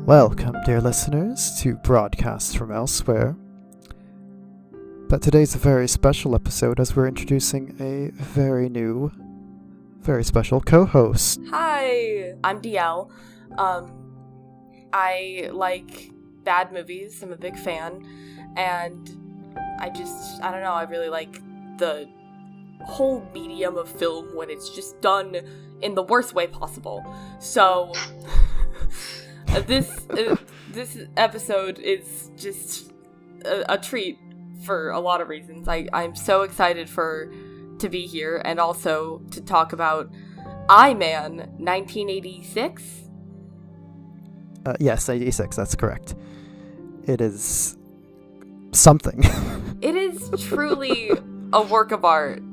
Welcome, dear listeners, to Broadcasts from Elsewhere. But today's a very special episode as we're introducing a very new, very special co-host. Hi, I'm DL. I like bad movies. I'm a big fan. And I don't know, I really like the whole medium of film when it's just done in the worst way possible. So this episode is just a treat for a lot of reasons. I'm so excited to be here and also to talk about I-Man 1986. Yes, 86, that's correct. It is something. It is truly a work of art.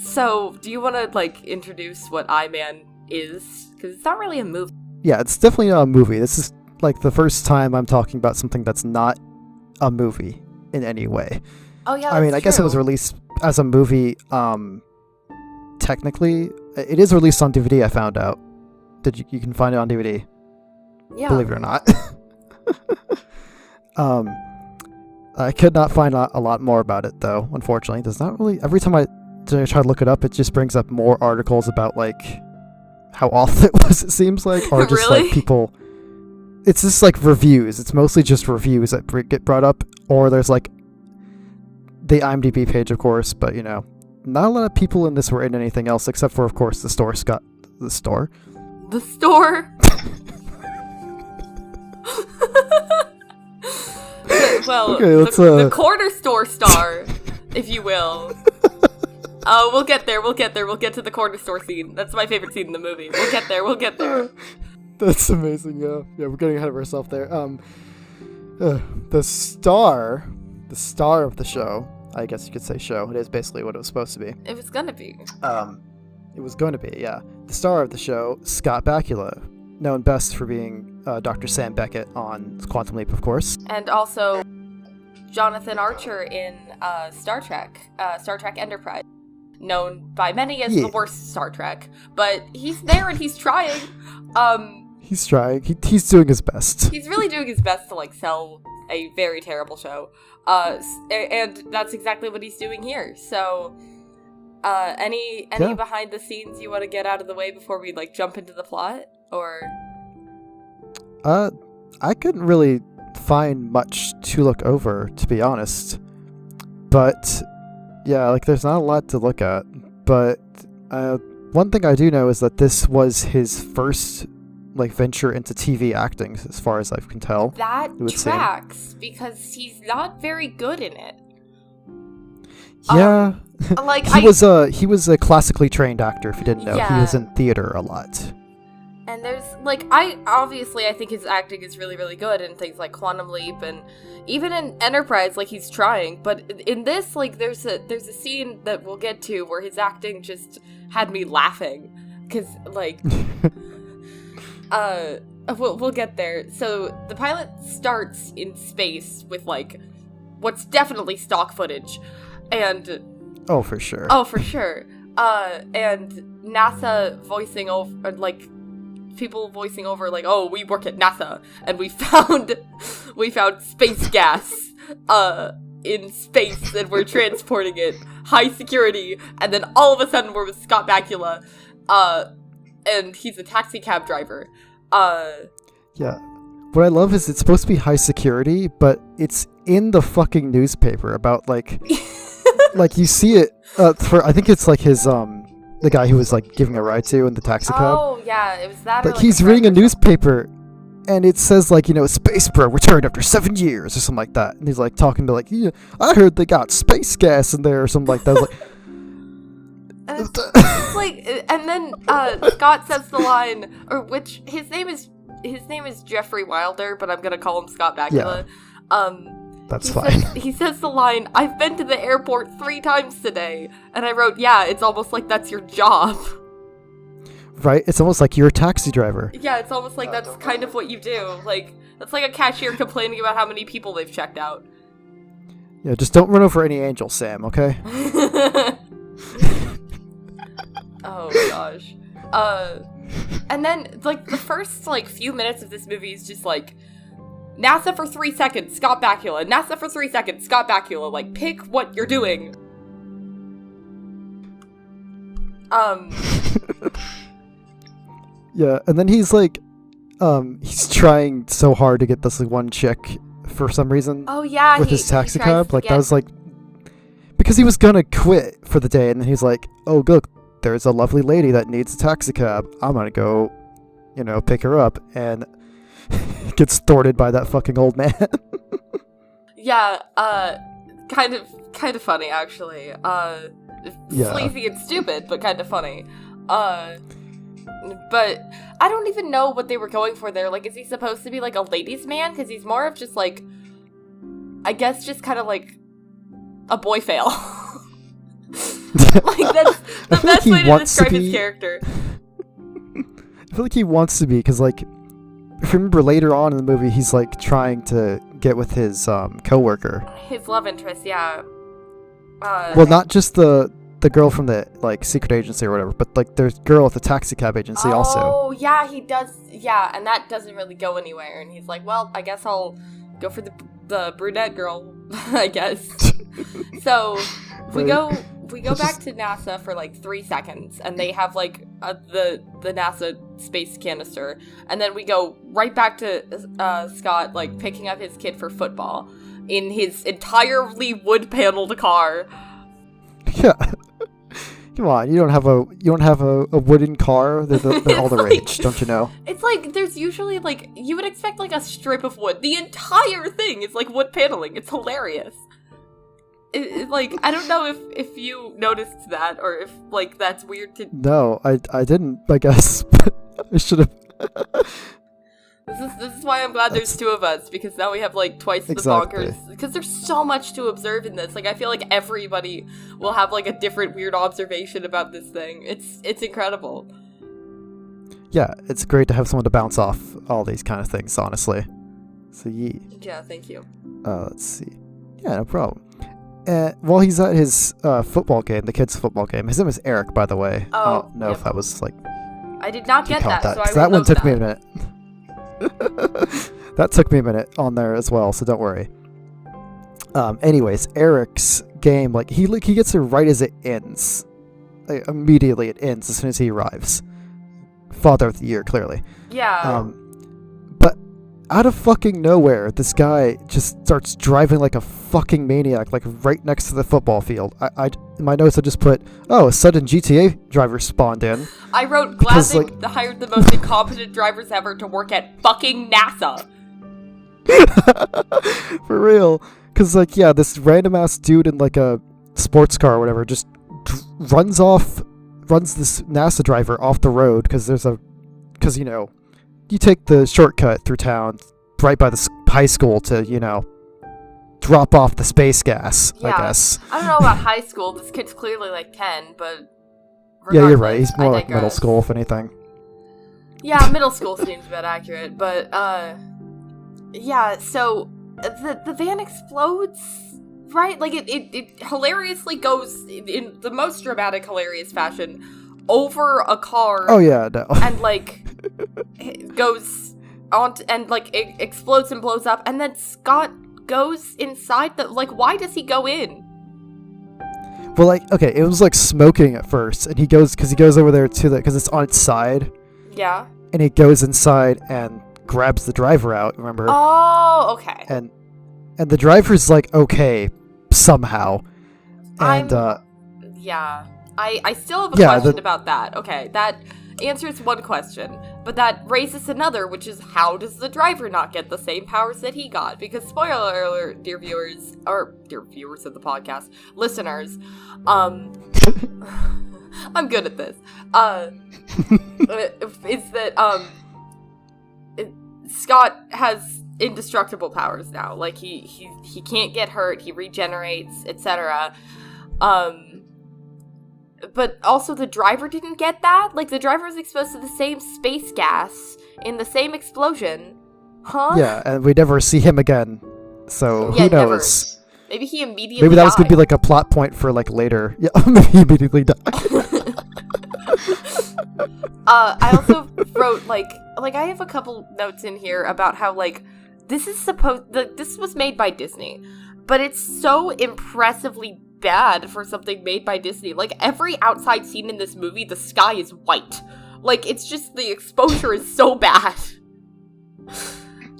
So do you want to introduce what I-Man is? Because it's not really a movie. Yeah, it's definitely not a movie. This is the first time I'm talking about something that's not a movie in any way. Oh yeah, I mean, I guess it was released as a movie. Technically, it is released on DVD. I found out. You can find it on DVD. Yeah. Believe it or not. I could not find a lot more about it though. Unfortunately, there's not really. Every time I try to look it up, it just brings up more articles about how awful it was. It seems like, or just really? People. It's just reviews. It's mostly just reviews that get brought up, or there's the IMDb page, of course. But not a lot of people in this were in anything else except for, of course, the store. The store. The store. Well, okay, the corner store star, if you will. We'll get there. We'll get to the corner store scene. That's my favorite scene in the movie. We'll get there. That's amazing. Yeah, we're getting ahead of ourselves there. The star of the show, I guess you could say show. It is basically what it was supposed to be. It was gonna be. It was going to be, yeah. The star of the show, Scott Bakula, known best for being Dr. Sam Beckett on Quantum Leap, of course. And also Jonathan Archer in Star Trek Enterprise. Known by many as the worst Star Trek, but he's there and he's trying. He's trying. He's doing his best. He's really doing his best to sell a very terrible show. And that's exactly what he's doing here. So, any behind the scenes you want to get out of the way before we jump into the plot, or? I couldn't really find much to look over, to be honest. But yeah, there's not a lot to look at. But one thing I do know is that this was his first venture into TV acting, as far as I can tell. That tracks, because he's not very good in it. Yeah. He was a classically trained actor, if you didn't know. Yeah. He was in theater a lot. And there's I think his acting is really, really good in things like Quantum Leap, and even in Enterprise, he's trying. But in this, there's a scene that we'll get to where his acting just had me laughing, because we'll get there. So the pilot starts in space with what's definitely stock footage, and for sure. And NASA voicing over people voicing over we work at NASA and we found space gas in space and we're transporting it high security, and then all of a sudden we're with Scott Bakula and he's a taxi cab driver. Yeah. What I love is it's supposed to be high security, but it's in the fucking newspaper about you see it I think it's his the guy who was giving a ride to in the taxi cab. Oh yeah, it was that. But he's reading a newspaper, and it says Space Probe returned after 7 years or something like that. And he's talking to yeah, I heard they got space gas in there or something like that. I was and then Scott says the line, or which his name is Jeffrey Wilder, but I'm gonna call him Scott Bakula. Yeah. That's fine. He says the line, "I've been to the airport 3 times today." And I wrote, yeah, it's almost like that's your job. Right? It's almost like you're a taxi driver. Yeah, it's almost like that's kind of what you do. That's like a cashier complaining about how many people they've checked out. Yeah, just don't run over any angels, Sam, okay? Oh, gosh. And then, like, the first, like, few minutes of this movie is just, like, NASA for 3 seconds, Scott Bakula. NASA for 3 seconds, Scott Bakula. Like, pick what you're doing. Yeah, and then he's like, he's trying so hard to get this like, one chick for some reason. Oh yeah, with his taxi cab. Like that was like because he was gonna quit for the day, and then he's like, "Oh, look, there's a lovely lady that needs a taxi cab. I'm gonna go, pick her up," and gets thwarted by that fucking old man. Yeah, kind of funny actually. Sleazy and stupid, but kind of funny. But I don't even know what they were going for there. Like, is he supposed to be, like, a ladies' man? Because he's more of just, like, I guess just kind of, like, a boy fail. Like, that's the best way to describe his character. I feel like he wants to be, because, like, if you remember later on in the movie, he's, like, trying to get with his coworker. His love interest, yeah. Well, not just the girl from the like secret agency or whatever, but like there's a girl at the taxi cab agency also. Oh yeah, he does. Yeah, and that doesn't really go anywhere. And he's like, well, I guess I'll go for the brunette girl, I guess. So we go back to NASA for like 3 seconds, and they have like the NASA space canister, and then we go right back to Scott like picking up his kid for football in his entirely wood paneled car. Yeah. Come on, you don't have a wooden car. They're all the rage, don't you know? It's like there's usually like you would expect like a strip of wood. The entire thing is like wood paneling. It's hilarious. Like I don't know if you noticed that or if like that's weird to. No, I didn't. I guess I should have. This is why I'm glad there's two of us, because now we have like twice the bonkers. Because there's so much to observe in this. Like I feel like everybody will have like a different weird observation about this thing. It's incredible. Yeah, it's great to have someone to bounce off all these kind of things, honestly. So yeah, thank you. Let's see. Yeah, no problem. While he's at his football game, the kids' football game, his name is Eric, by the way. Oh, I don't know if that was like. I did not get that, so I that one took me a minute. That took me a minute on there as well, so don't worry. Anyways, Eric's game, like he gets it right as it ends. Like, immediately it ends as soon as he arrives. Father of the Year, clearly. Yeah. But out of fucking nowhere, this guy just starts driving like a fucking maniac, like right next to the football field. In my notes I just put, a sudden GTA driver spawned in. I wrote, glad they hired the most incompetent drivers ever to work at fucking NASA. For real. Because, like, yeah, this random ass dude in like a sports car or whatever just runs this NASA driver off the road because you take the shortcut through town right by the high school to, drop off the space gas, yeah. I guess. I don't know about high school. This kid's clearly like 10, but yeah, you're right. He's more like middle school, if anything. Yeah, middle school seems a bit accurate, but, yeah, so the van explodes, right? Like, it hilariously goes, in the most dramatic, hilarious fashion, over a car. Oh, yeah, no. And, like, it goes on and, like, it explodes and blows up, and then Scott goes inside why does he go in? Well, like, okay, it was, like, smoking at first, and he goes over there to because it's on its side. Yeah. And he goes inside and grabs the driver out, remember? Oh, okay. And the driver's, like, okay, somehow. And, yeah. I still have a question about that. Okay, that answers one question, but that raises another, which is how does the driver not get the same powers that he got? Because spoiler alert, dear viewers of the podcast, listeners, I'm good at this. Is that Scott has indestructible powers now. Like he can't get hurt, he regenerates, etc. But also the driver didn't get that? Like, the driver was exposed to the same space gas in the same explosion. Huh? Yeah, and we never see him again. So, who knows? Never. Maybe he immediately Maybe that was going to be, like, a plot point for, like, later. Yeah, maybe he immediately died. I also wrote, like, I have a couple notes in here about how, like, this was made by Disney, but it's so impressively bad for something made by Disney. Like, every outside scene in this movie, the sky is white. Like, it's just, the exposure is so bad.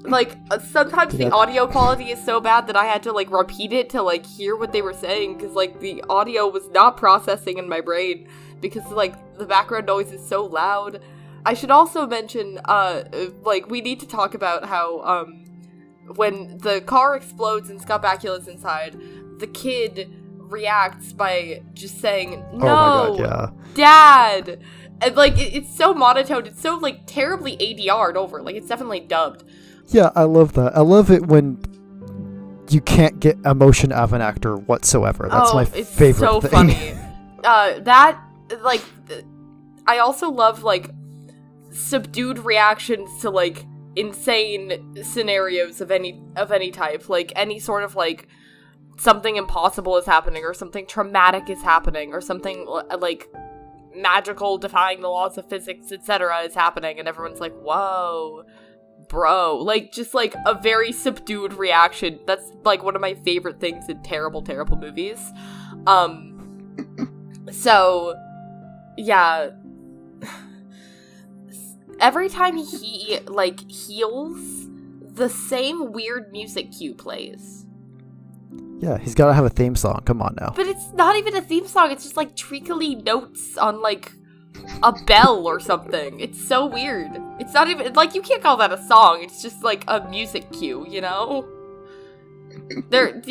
Like, sometimes the audio quality is so bad that I had to, like, repeat it to, like, hear what they were saying, because, like, the audio was not processing in my brain, because, like, the background noise is so loud. I should also mention, like, we need to talk about how, when the car explodes and Scott Bakula's inside, the kid reacts by just saying, "No, oh my God, Dad!" And, like, it's so monotone, it's so, like, terribly ADR'd over, like, it's definitely dubbed. Yeah, I love that. I love it when you can't get emotion out of an actor whatsoever. That's my favorite thing. It's so funny. That, like, I also love, like, subdued reactions to, like, insane scenarios of any type. Like, any sort of, like, something impossible is happening, or something traumatic is happening, or something, like, magical, defying the laws of physics, etc. is happening, and everyone's like, whoa, bro. Like, just, like, a very subdued reaction. That's, like, one of my favorite things in terrible, terrible movies. So, yeah. Every time he, like, heals, the same weird music cue plays. Yeah, he's gotta have a theme song. Come on now. But it's not even a theme song. It's just, like, treacly notes on, like, a bell or something. It's so weird. It's not even, like, you can't call that a song. It's just, like, a music cue, you know? That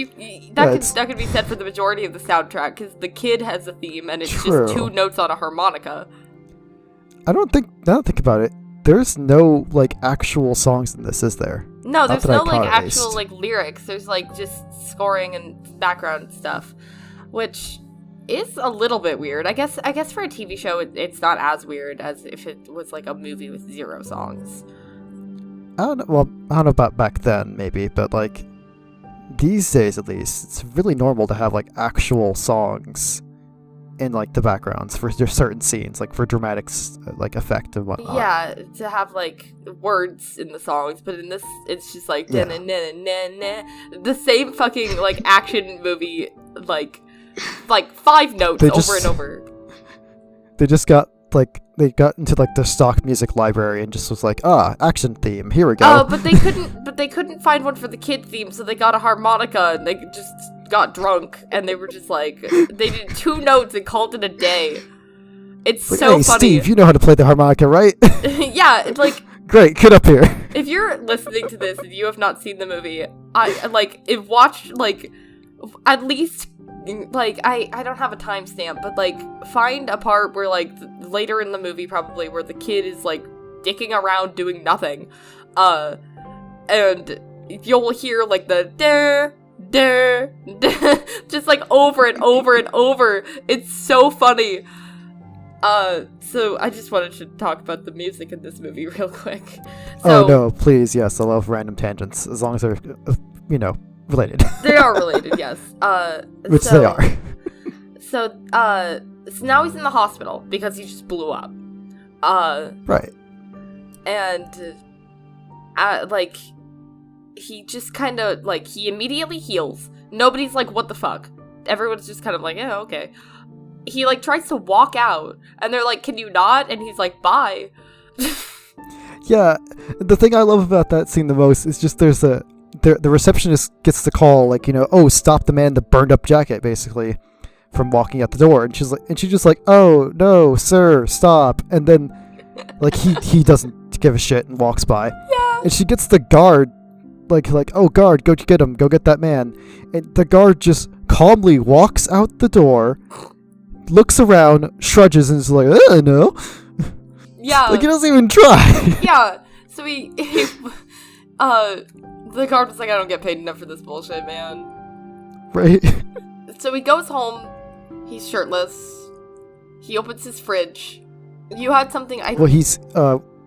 could be said for the majority of the soundtrack, because the kid has a theme, and it's just 2 notes on a harmonica. Now that I think about it, there's no, like, actual songs in this, is there? No, there's no, like, actual, like, lyrics. There's, like, just scoring and background stuff, which is a little bit weird. I guess for a TV show, it's not as weird as if it was, like, a movie with 0 songs. I don't know about back then, maybe, but, like, these days, at least, it's really normal to have, like, actual songs in, like, the backgrounds for certain scenes, like, for dramatic, like, effect and whatnot. Yeah, to have, like, words in the songs, but in this, it's just, like, the same fucking, like, action movie, like 5 notes over and over. They just got, like, they got into, like, the stock music library and just was like, action theme, here we go. Oh, but they couldn't find one for the kid theme, so they got a harmonica, and they just got drunk, and they were just like, they did 2 notes and called it a day. It's like, so hey, funny. Steve, you know how to play the harmonica, right? Yeah, it's like, great, get up here. If you're listening to this and you have not seen the movie, watch, like, at least, like, I don't have a timestamp, but, like, find a part where, like, later in the movie, probably, where the kid is, like, dicking around doing nothing, and you'll hear, like, the just, like, over and over and over. It's so funny. So I just wanted to talk about the music in this movie real quick. So, oh no, please, yes, I love random tangents, as long as they're, related. They are related, yes. Which they are. So now he's in the hospital because he just blew up. Right. And, like, he just kind of, like, he immediately heals. Nobody's like, what the fuck? Everyone's just kind of like, yeah, okay. He, like, tries to walk out, and they're like, can you not? And he's like, bye. Yeah, the thing I love about that scene the most is just the receptionist gets the call, like, stop the man in the burned up jacket, basically, from walking out the door, and she's just like, oh, no, sir, stop, and then, like, he doesn't give a shit and walks by. Yeah. And she gets the guard, like, oh, guard, go get him, go get that man, and the guard just calmly walks out the door, looks around, shrugs, and is like, no. Yeah. Like, he doesn't even try. Yeah. So the guard was like, I don't get paid enough for this bullshit, man. Right. So he goes home. He's shirtless. He opens his fridge. You had something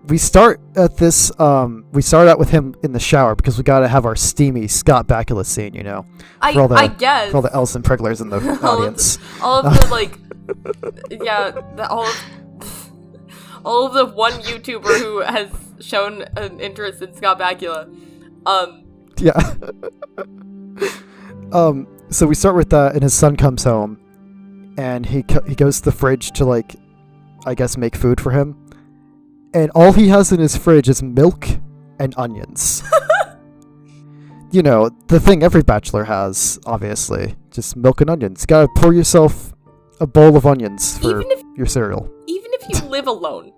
we start out with him in the shower because we gotta have our steamy Scott Bakula scene, I guess. For all the Elson Prigglers in the audience. All of the, like, yeah, all of the one YouTuber who has shown an interest in Scott Bakula. Yeah. So we start with that, and his son comes home, and he goes to the fridge to, like, I guess make food for him, and all he has in his fridge is milk and onions. You know, the thing every bachelor has, obviously, just milk and onions. You gotta pour yourself a bowl of onions for your cereal. Even if you live alone.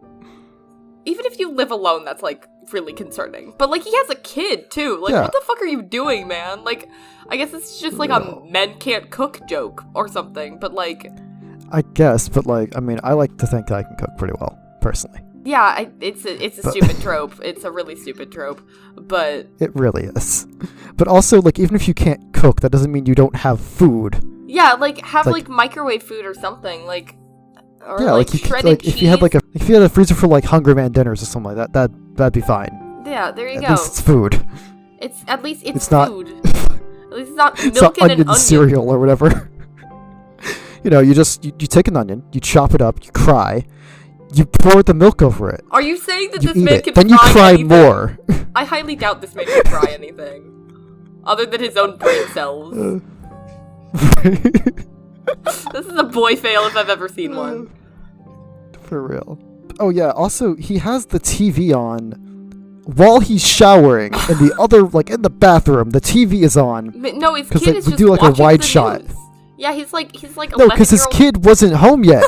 That's, like, really concerning. But, like, he has a kid, too. Like, what the fuck are you doing, man? Like, I guess it's just, like, a men can't cook joke or something. But, like... I guess, but, like, I mean, I like to think I can cook pretty well, personally. Yeah, it's a stupid trope. It's a really stupid trope, but... It really is. But also, like, even if you can't cook, that doesn't mean you don't have food. Yeah, like, have, like microwave food or something, like... Or, yeah, like, shredded cheese. If you had a freezer for, like, Hungry Man dinners or something like that, that'd be fine. Yeah, there you go. At least it's food. At least it's food. At least it's not milk and an onion. Cereal or whatever. You know, you take an onion, you chop it up, you cry... You pour the milk over it. Are you saying that you this man can fry anything? Then you cry anything? More. I highly doubt this man can fry anything. Other than his own brain cells. This is a boy fail if I've ever seen one. For real. Oh yeah, also, he has the TV on while he's showering, and the other, like, in the bathroom, the TV is on. No, his kid is just do, like, a wide the shot. News. Yeah, he's like No, because his kid wasn't home yet.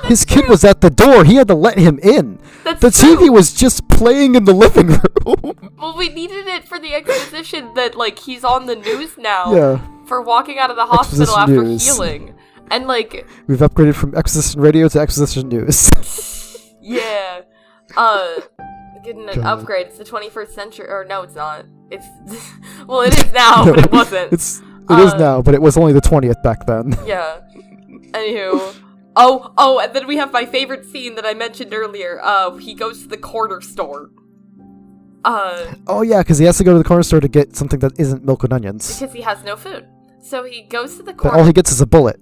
His kid was at the door. He had to let him in. The TV was just playing in the living room. Well, we needed it for the exposition that, like, he's on the news now for walking out of the hospital after healing. And, like... We've upgraded from Exposition Radio to Exposition News. Yeah. Getting an upgrade. It's the 21st century. Or, no, it's not. It's... Well, it is now, but it wasn't. It is now, but it was only the 20th back then. Yeah. Anywho... Oh, and then we have my favorite scene that I mentioned earlier. He goes to the corner store. Oh yeah, because he has to go to the corner store to get something that isn't milk and onions. Because he has no food. So he goes to the corner... But all he gets is a bullet.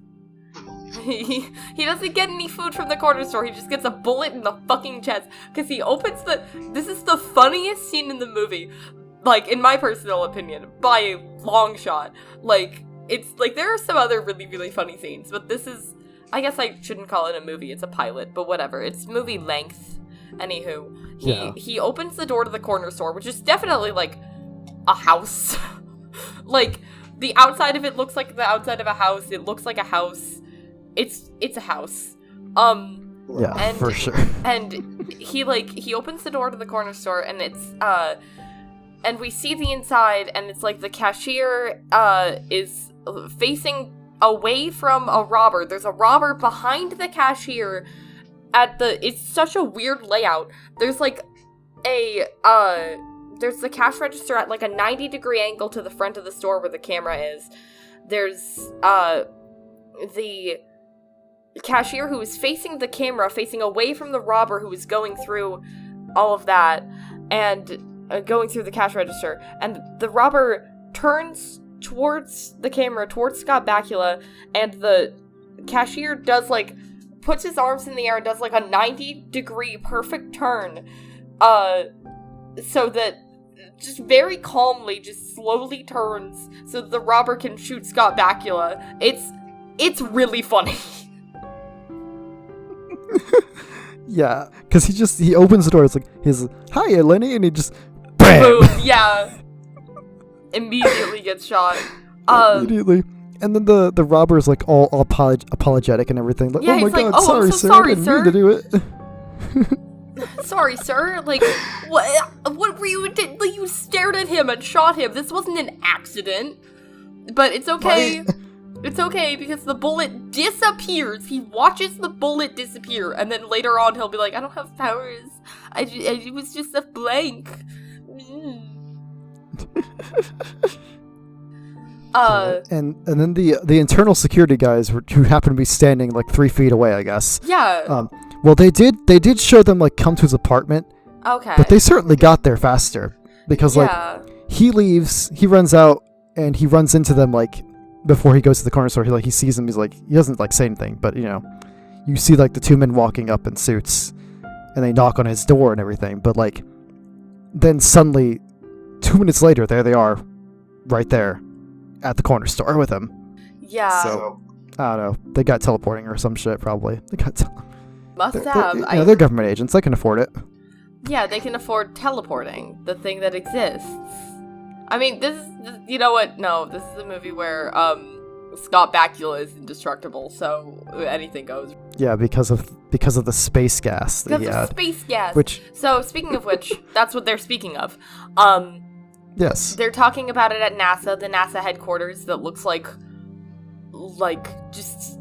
He doesn't get any food from the corner store. He just gets a bullet in the fucking chest. Because he opens the... This is the funniest scene in the movie. Like, in my personal opinion. By a long shot. Like, it's... Like, there are some other really, really funny scenes. But this is... I guess I shouldn't call it a movie, it's a pilot, but whatever. It's movie length. Anywho, he opens the door to the corner store, which is definitely, like, a house. Like, the outside of it looks like the outside of a house. It looks like a house. It's a house. Yeah, for sure. And he opens the door to the corner store, and it's, and we see the inside, and it's like the cashier, is facing away from a robber. There's a robber behind the cashier it's such a weird layout. There's like there's the cash register at like a 90-degree angle to the front of the store where the camera is. There's the cashier who is facing the camera, facing away from the robber who is going through all of that and going through the cash register. And the robber turns towards the camera, towards Scott Bakula, and the cashier puts his arms in the air and does like a 90-degree perfect turn, so that just very calmly, just slowly turns so that the robber can shoot Scott Bakula. It's really funny. Yeah, because he opens the door, it's like, he's, hi, Eleni, and he just, BAM! Boom, yeah. Immediately gets shot. Immediately. And then the robber is like all apologetic and everything. Like, yeah, oh my god, like, sorry, I'm so sir, sorry, I didn't sir. mean to do it. Sorry, sir. Like, what were you did? Like, you stared at him and shot him. This wasn't an accident. But it's okay. It's okay because the bullet disappears. He watches the bullet disappear, and then later on he'll be like, I don't have powers. It was just a blank. And then the internal security guys who happen to be standing like 3 feet away, I guess. Yeah. Well, they did show them like come to his apartment. Okay. But they certainly got there faster because like he leaves, he runs out, and he runs into them like before he goes to the corner store. He sees them. He's like, he doesn't like say anything, but you know, you see like the two men walking up in suits, and they knock on his door and everything. But like, then suddenly, 2 minutes later, there they are, right there, at the corner store with him. Yeah. So I don't know. They got teleporting or some shit probably. They got. They're government agents. They can afford it. Yeah, they can afford teleporting, the thing that exists. I mean, this you know what? No, this is a movie where Scott Bakula is indestructible, so anything goes. Yeah, because of the space gas that he had. Space gas. Which. So speaking of which, that's what they're speaking of. Yes. They're talking about it at NASA, the NASA headquarters that looks like just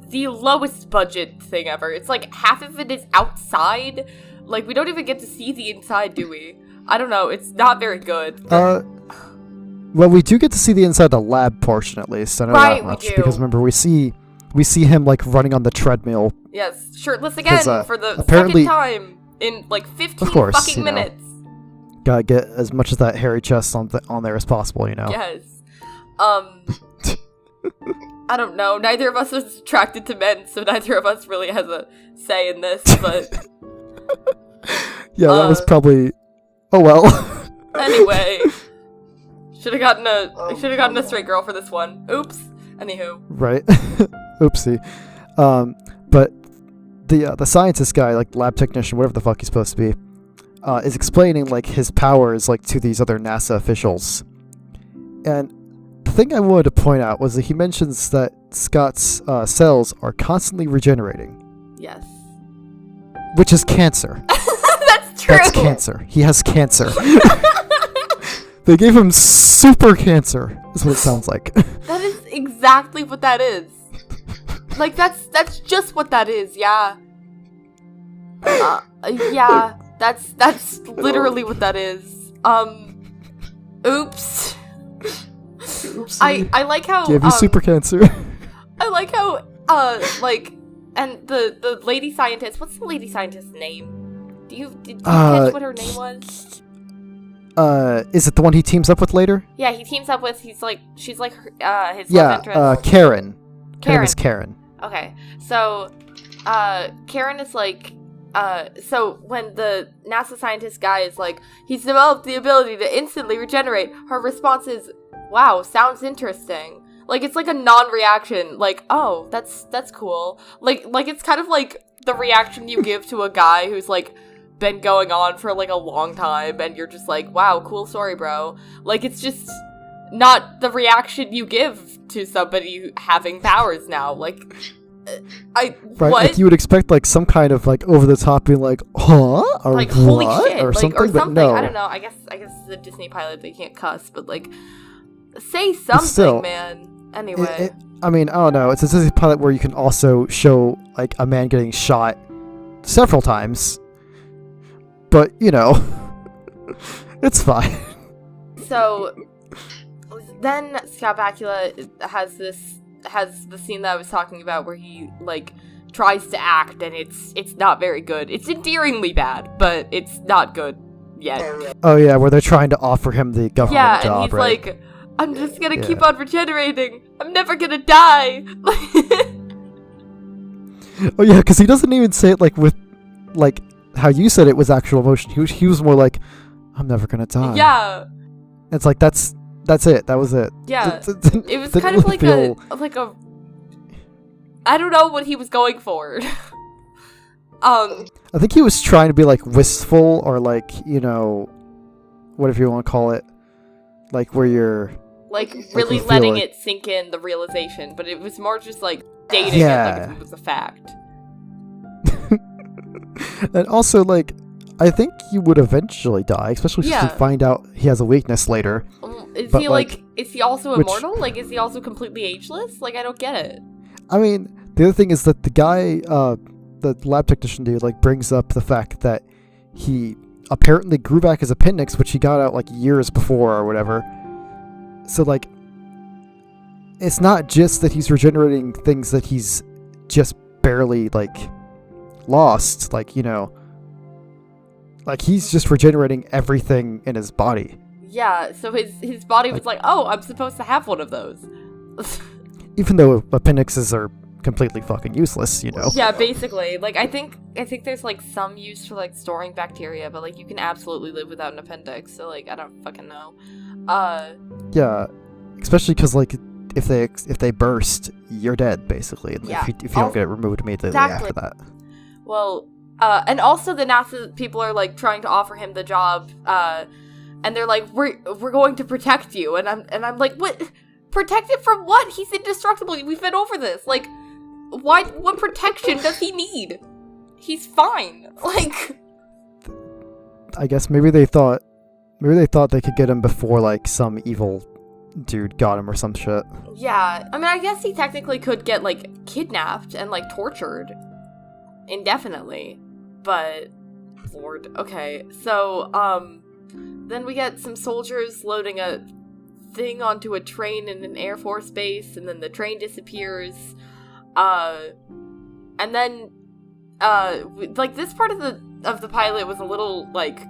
the lowest budget thing ever. It's like half of it is outside. Like, we don't even get to see the inside, do we? I don't know. It's not very good. Well, we do get to see the inside the lab portion at least. I know that much. We do. Because remember, we see him like running on the treadmill. Yes, shirtless again for the apparently, second time in like 15 fucking minutes. Gotta get as much of that hairy chest on there as possible, Yes. I don't know. Neither of us is attracted to men, so neither of us really has a say in this, but... yeah, that was probably... Oh, well. Anyway. Should have gotten a straight girl for this one. Oops. Anywho. Right. Oopsie. But the scientist guy, like lab technician, whatever the fuck he's supposed to be, is explaining like his powers like to these other NASA officials. And the thing I wanted to point out was that he mentions that Scott's cells are constantly regenerating. Yes. Which is cancer. That's true. That's cancer. He has cancer. They gave him super cancer, is what it sounds like. That is exactly what that is. Like, that's just what that is, yeah. Yeah, that's literally what that is. Oops. I like how... Gave you super cancer. I like how, and the lady scientist, what's the lady scientist's name? Did you catch what her name was? Is it the one he teams up with later? Yeah, he teams up with, she's like his love interest. Karen. Her name is Karen. Okay, so, Karen is like, so when the NASA scientist guy is like, he's developed the ability to instantly regenerate, her response is, wow, sounds interesting. Like, it's like a non-reaction, like, oh, that's cool. Like, it's kind of like the reaction you give to a guy who's, like, been going on for, like, a long time, and you're just like, wow, cool story, bro. Like, it's just not the reaction you give to somebody having powers now. Like, right, what? like, you would expect, like, some kind of, like, over-the-top being like, huh? Or like, what? holy shit. Or like, something, or something. But no. I don't know. I guess it's a Disney pilot, they can't cuss, but, like, say something, man. Anyway. I mean, I don't know. It's a Disney pilot where you can also show, like, a man getting shot several times. But, it's fine. So, then Scott Bakula has the scene that I was talking about where he, like, tries to act, and it's not very good. It's endearingly bad, but it's not good yet. Oh, yeah, where they're trying to offer him the government job, and he's right? like, I'm just gonna keep on regenerating. I'm never gonna die. Oh, yeah, because he doesn't even say it, like, with, like, how you said it was actual emotion. He was more like, I'm never gonna die. Yeah. It's like, that's it. That was it. Yeah. It was kind of like a I don't know what he was going for. I think he was trying to be, like, wistful, or, like, whatever you want to call it. Like, where you're... Like, really letting it sink in, the realization. But it was more just, like, stating it like if it was a fact. And also, like, I think he would eventually die, especially since we find out he has a weakness later. Is he, like, is he also immortal? Like, is he also completely ageless? Like, I don't get it. I mean, the other thing is that the guy, the lab technician dude, like, brings up the fact that he apparently grew back his appendix, which he got out, like, years before or whatever. So, like, it's not just that he's regenerating things that he's just barely, like, lost. Like, like, he's just regenerating everything in his body. Yeah, so his body was like, oh, I'm supposed to have one of those. Even though appendixes are completely fucking useless, you know? Yeah, basically. Like, I think there's, like, some use for, like, storing bacteria, but, like, you can absolutely live without an appendix, so, like, I don't fucking know. Yeah, especially because, like, if they burst, you're dead, basically, Yeah. if you don't get it removed immediately Exactly. after that. Well, and also the NASA people are, like, trying to offer him the job, and they're like, we're going to protect you, and I'm like, what? Protected from what? He's indestructible. We've been over this. Like, what protection does he need? He's fine. Like, I guess maybe they thought they could get him before, like, some evil dude got him or some shit. yeah. I mean, I guess he technically could get, like, kidnapped and, like, tortured indefinitely. But, Lord. Okay. So, then we get some soldiers loading a thing onto a train in an Air Force base, and then the train disappears. And then, like, this part of the pilot was a little, like,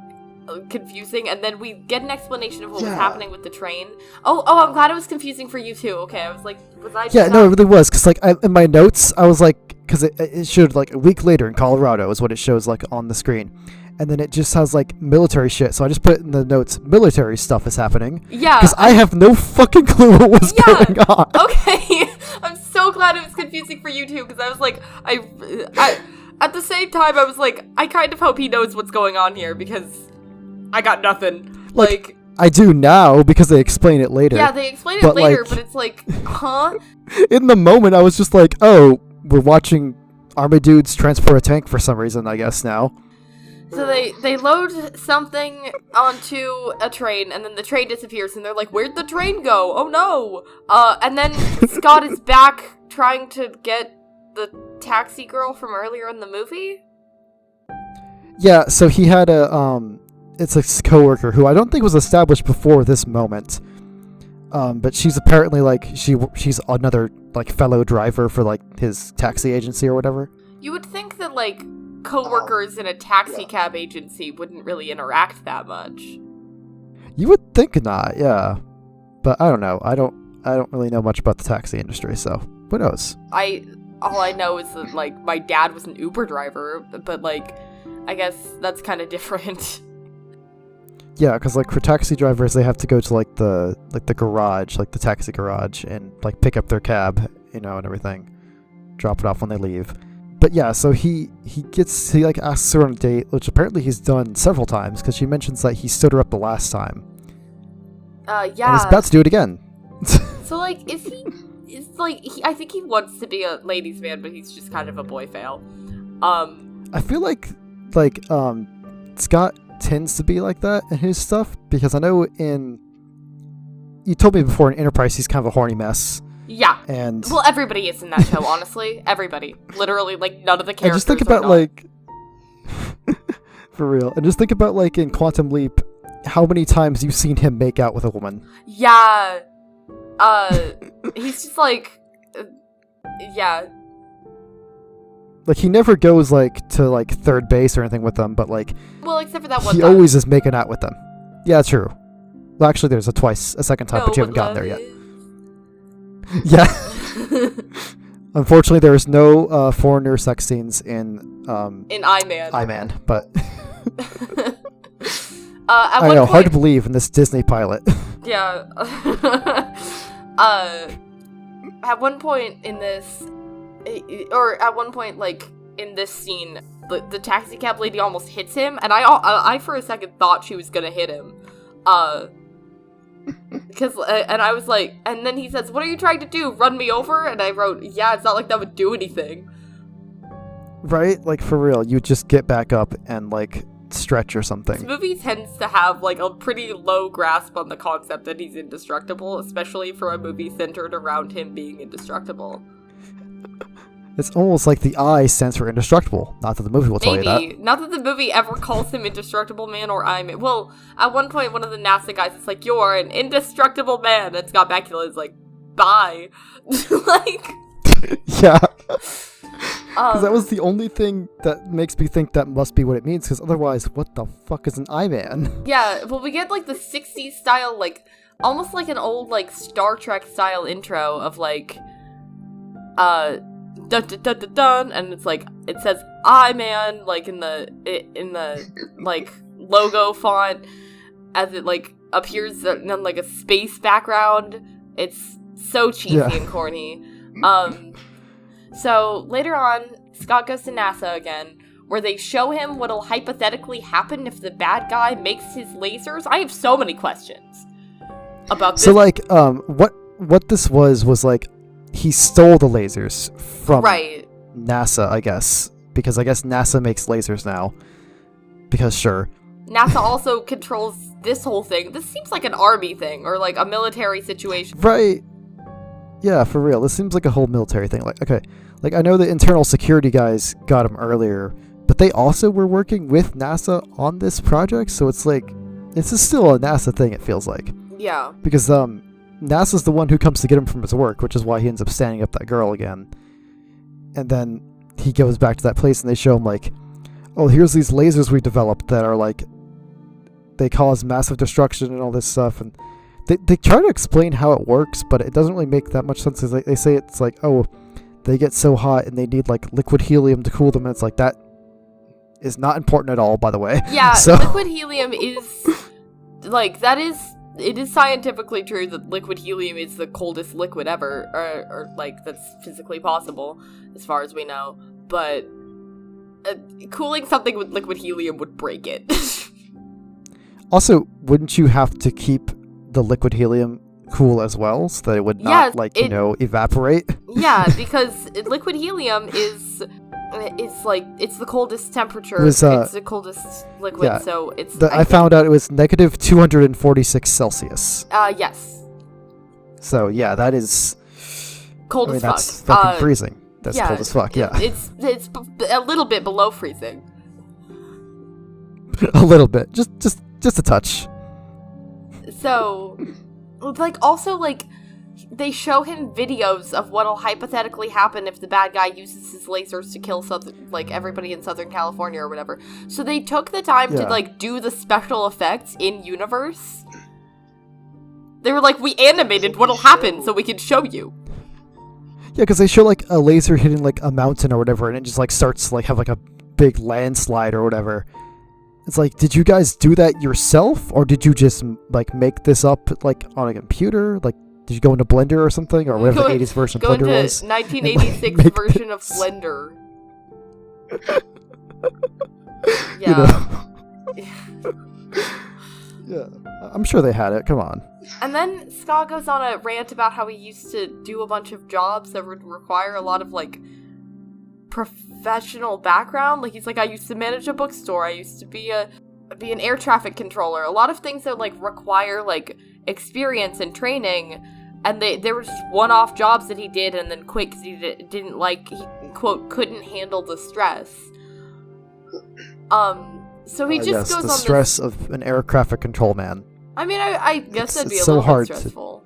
confusing, and then we get an explanation of what was happening with the train. Oh, I'm glad it was confusing for you too. Okay, I was like, was I just No, it really was, because, like, in my notes, I was like, because it showed, like, a week later in Colorado is what it shows, like, on the screen. And then it just has, like, military shit, so I just put in the notes, military stuff is happening. Yeah. Because I have no fucking clue what was going on. Okay. I'm so glad it was confusing for you too, because I was like, I at the same time, I was like, I kind of hope he knows what's going on here, because I got nothing. Like I do now, because they explain it later. Yeah, they explain it later, like, but it's like, huh? In the moment, I was just like, oh, we're watching army dudes transport a tank for some reason, I guess, now. So they load something onto a train, and then the train disappears, and they're like, where'd the train go? Oh no! And then Scott is back trying to get the taxi girl from earlier in the movie? Yeah, so he had it's a coworker who I don't think was established before this moment. But she's apparently, like, she's another, like, fellow driver for, like, his taxi agency or whatever. You would think that, like, co-workers in a taxi cab agency wouldn't really interact that much. You would think not, yeah. But I don't know. I don't really know much about the taxi industry, so who knows? All I know is that, like, my dad was an Uber driver, but, like, I guess that's kind of different. Yeah, because, like, for taxi drivers, they have to go to, like, the garage, like, the taxi garage, and, like, pick up their cab, you know, and everything. Drop it off when they leave. But yeah, so he like, asks her on a date, which apparently he's done several times, because she mentions that he stood her up the last time. Yeah. And he's about to do it again. So, like, I think he wants to be a ladies' man, but he's just kind of a boy fail. I feel like, Scott tends to be like that in his stuff, because I know you told me before in Enterprise he's kind of a horny mess. Yeah. And well, everybody is in that show, honestly. Everybody. Literally, like, none of the characters. And just think about, like, for real. And just think about, like, in Quantum Leap, how many times you've seen him make out with a woman. Yeah. He's just, like, yeah. Like, he never goes, like, to, like, third base or anything with them, but, like... Well, except for that one he time. always is making out with them. Yeah, true. Well, actually, there's a second time, but you haven't gotten there yet. Yeah. Unfortunately, there is no foreigner sex scenes in I-Man. I-Man, but... I know, hard to believe in this Disney pilot. Yeah. At one point in this... Or at one point, like, in this scene, the taxi cab lady almost hits him, and I for a second thought she was gonna hit him. Because, and I was like, and then he says, what are you trying to do, run me over? And I wrote, yeah, it's not like that would do anything. Right? Like, for real, you just get back up and, like, stretch or something. This movie tends to have, like, a pretty low grasp on the concept that he's indestructible, especially for a movie centered around him being indestructible. It's almost like the I stands for indestructible. Not that the movie will tell you that. Not that the movie ever calls him indestructible man or I man. Well, at one point, one of the NASA guys is like, you're an indestructible man. And Scott Bakula is like, bye. Like... Yeah. Because that was the only thing that makes me think that must be what it means. Because otherwise, what the fuck is an I-Man? Yeah, well, we get, like, the 60s style, like, almost like an old, like, Star Trek style intro of, like, dun dun dun dun dun, and it's like, it says I Man, like in the like logo font, as it like appears on like a space background. It's so cheesy and corny. So later on, Scott goes to NASA again, where they show him what'll hypothetically happen if the bad guy makes his lasers. I have so many questions about this. So, like, what this was like, he stole the lasers from NASA, I guess. Because I guess NASA makes lasers now. Because, sure. NASA also controls this whole thing. This seems like an army thing, or like a military situation. Right. Yeah, for real. This seems like a whole military thing. Like, okay. Like, I know the internal security guys got him earlier, but they also were working with NASA on this project, so it's like, this is still a NASA thing, it feels like. Yeah. Because, NASA's the one who comes to get him from his work, which is why he ends up standing up that girl again. And then he goes back to that place and they show him, like, oh, here's these lasers we developed that are, like, they cause massive destruction and all this stuff, and they try to explain how it works, but it doesn't really make that much sense. They say it's like, oh, they get so hot and they need like liquid helium to cool them, and it's like, that is not important at all, by the way. Yeah, so liquid helium is like, it is scientifically true that liquid helium is the coldest liquid ever, or like that's physically possible as far as we know, but cooling something with liquid helium would break it. Also, wouldn't you have to keep the liquid helium cool as well, so that it would not, evaporate? Yeah, because liquid helium is like, it's the coldest temperature. It's the coldest liquid, so it's... I found out it was negative 246 Celsius. Yes. So, yeah, that is... Cold as fuck. That's fucking freezing. That's cold as fuck, yeah. It's a little bit below freezing. A little bit. Just a touch. So, like, also, like, they show him videos of what'll hypothetically happen if the bad guy uses his lasers to kill everybody in Southern California or whatever. So they took the time to, like, do the special effects in-universe. They were like, we animated what'll happen so we can show you. Yeah, because they show, like, a laser hitting, like, a mountain or whatever, and it just, like, starts to, like, have, like, a big landslide or whatever. It's like, did you guys do that yourself, or did you just, like, make this up, like, on a computer? Like, did you go into Blender or something, or whatever the 80s version of Blender was? Go into 1986 version of Blender. Yeah. Yeah, I'm sure they had it. Come on. And then Scott goes on a rant about how he used to do a bunch of jobs that would require a lot of, like, professional background. Like, he's like, I used to manage a bookstore, I used to be an air traffic controller, a lot of things that, like, require, like, experience and training, and there were just one-off jobs that he did and then quit because he didn't, like, he, quote, couldn't handle the stress. So he just goes on the stress of an air traffic control man. I mean, I guess that'd be a so little hard bit stressful.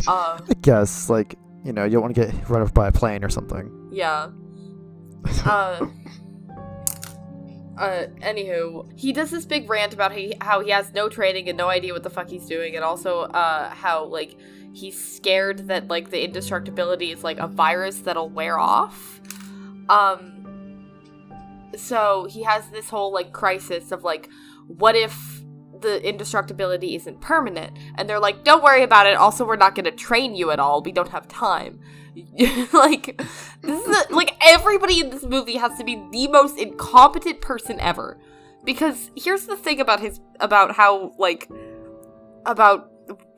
I guess, like, you know, you don't want to get run over by a plane or something. Yeah. Anywho, he does this big rant about how he has no training and no idea what the fuck he's doing, and also, how, like, he's scared that, like, the indestructibility is, like, a virus that'll wear off. So he has this whole, like, crisis of, like, what if the indestructibility isn't permanent? And they're like, don't worry about it, also we're not gonna train you at all, we don't have time. Like, this is like, everybody in this movie has to be the most incompetent person ever. Because here's the thing about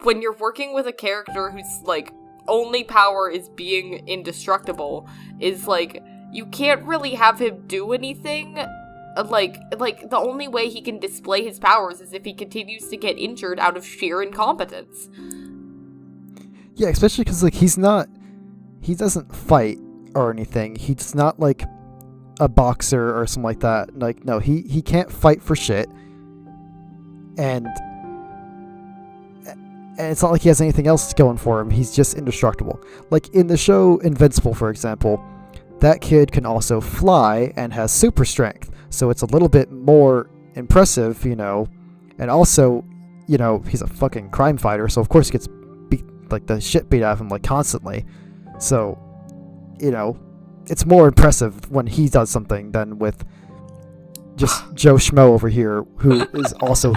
when you're working with a character whose, like, only power is being indestructible, is, like, you can't really have him do anything. Like, the only way he can display his powers is if he continues to get injured out of sheer incompetence. Yeah, especially because, like, he doesn't fight or anything. He's not, like, a boxer or something like that. Like, no, he can't fight for shit. And it's not like he has anything else going for him. He's just indestructible. Like, in the show Invincible, for example, that kid can also fly and has super strength. So it's a little bit more impressive, you know. And also, you know, he's a fucking crime fighter, so of course he gets beat, like, the shit beat out of him, like, constantly. So, you know, it's more impressive when he does something than with just Joe Schmo over here, who is also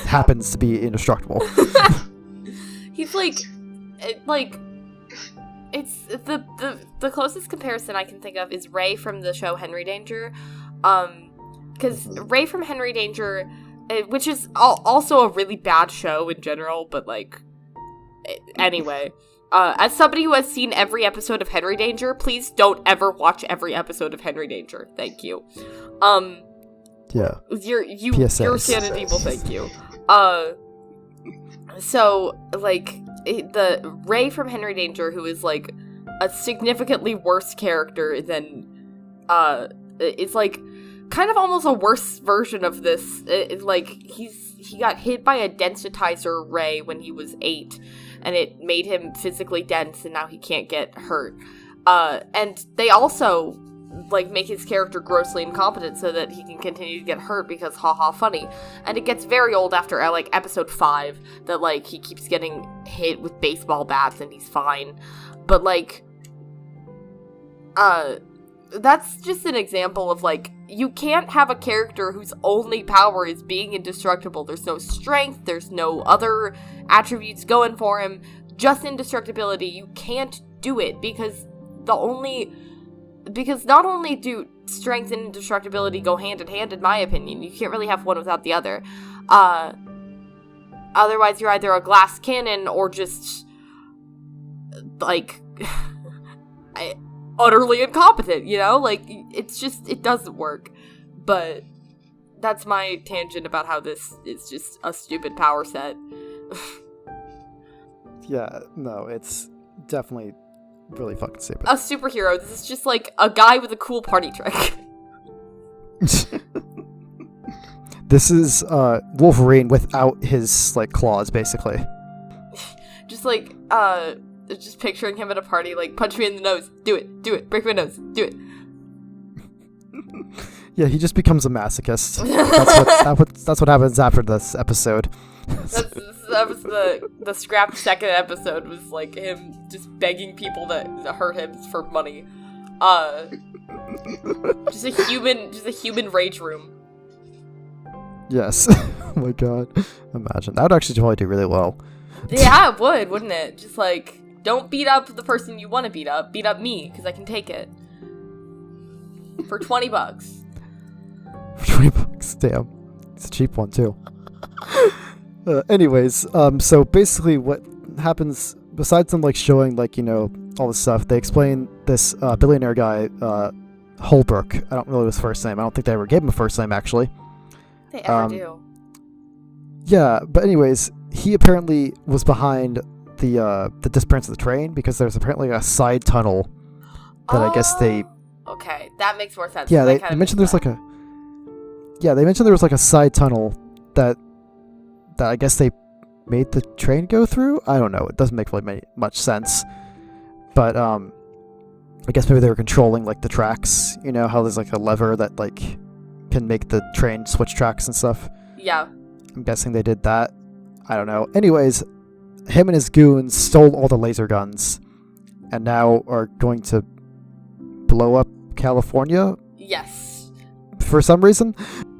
happens to be indestructible. He's it's the closest comparison I can think of is Ray from the show Henry Danger, because Ray from Henry Danger, which is also a really bad show in general, but like, anyway, as somebody who has seen every episode of Henry Danger, please don't ever watch every episode of Henry Danger. Thank you. Yeah. You're sanity evil. Thank you. So like the Ray from Henry Danger, who is like a significantly worse character than it's like kind of almost a worse version of this. Like he got hit by a densitizer ray when he was 8, and it made him physically dense, and now he can't get hurt. And they also like make his character grossly incompetent so that he can continue to get hurt because haha funny. And it gets very old after like episode 5 that like he keeps getting hit with baseball bats and he's fine. But like that's just an example of like, you can't have a character whose only power is being indestructible. There's no strength, there's no other attributes going for him, just indestructibility. You can't do it because not only do strength and indestructibility go hand in hand, in my opinion, you can't really have one without the other. Otherwise you're either a glass cannon or just like utterly incompetent, you know? Like, it's just, it doesn't work. But that's my tangent about how this is just a stupid power set. Yeah, no, it's definitely really fucking stupid. A superhero. This is just like a guy with a cool party trick. This is Wolverine without his like claws, basically. Just like just picturing him at a party, like, punch me in the nose, do it, break my nose, do it. Yeah, he just becomes a masochist. That's what happens after this episode. That was the scrapped second episode, was like him just begging people that hurt him for money. Just a human rage room. Yes. Oh my god. Imagine. That would actually probably do really well. Yeah, it would, wouldn't it? Just like, don't beat up the person you want to beat up me, because I can take it. For $20. For $20, damn. It's a cheap one, too. Anyways, so basically what happens, besides them, like, showing, like, you know, all this stuff, they explain this billionaire guy, Holbrook. I don't know his first name. I don't think they ever gave him a first name, actually. They ever do. Yeah, but anyways, he apparently was behind the disappearance of the train because there's apparently a side tunnel that I guess they... Okay, that makes more sense. Yeah, they mentioned there's like a... Yeah, they mentioned there was like a side tunnel that I guess they made the train go through? I don't know. It doesn't make really much sense. But, I guess maybe they were controlling, like, the tracks. You know, how there's, like, a lever that, like, can make the train switch tracks and stuff. Yeah. I'm guessing they did that. I don't know. Anyways, him and his goons stole all the laser guns and now are going to blow up California? Yes. For some reason?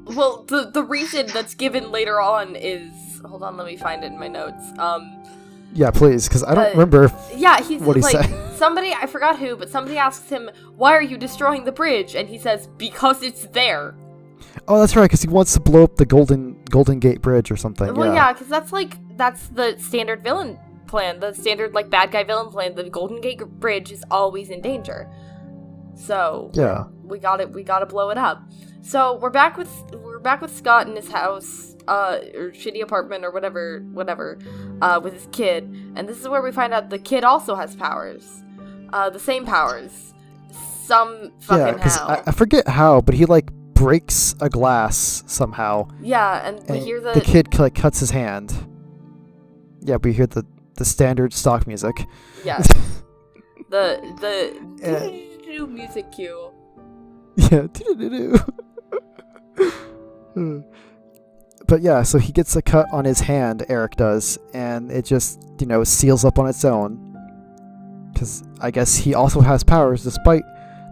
Well, the reason that's given later on is... Hold on, let me find it in my notes. Yeah, please, because I don't remember what he said. Somebody, I forgot who, but somebody asks him, why are you destroying the bridge? And he says, because it's there. Oh, that's right, because he wants to blow up the Golden Gate Bridge or something. Well, yeah, because that's the standard villain plan, the standard, like, bad guy villain plan. The Golden Gate Bridge is always in danger. So, yeah, we gotta blow it up. So, we're back with Scott in his house, or shitty apartment, or whatever, with his kid. And this is where we find out the kid also has powers. The same powers. Some fucking how. I forget how, but he, like, breaks a glass somehow. Yeah, and we hear the kid, like, cuts his hand. Yeah, we hear the standard stock music. Yeah. the music cue. Yeah. But yeah, so he gets a cut on his hand, Eric does, and it just, you know, seals up on its own. Because I guess he also has powers despite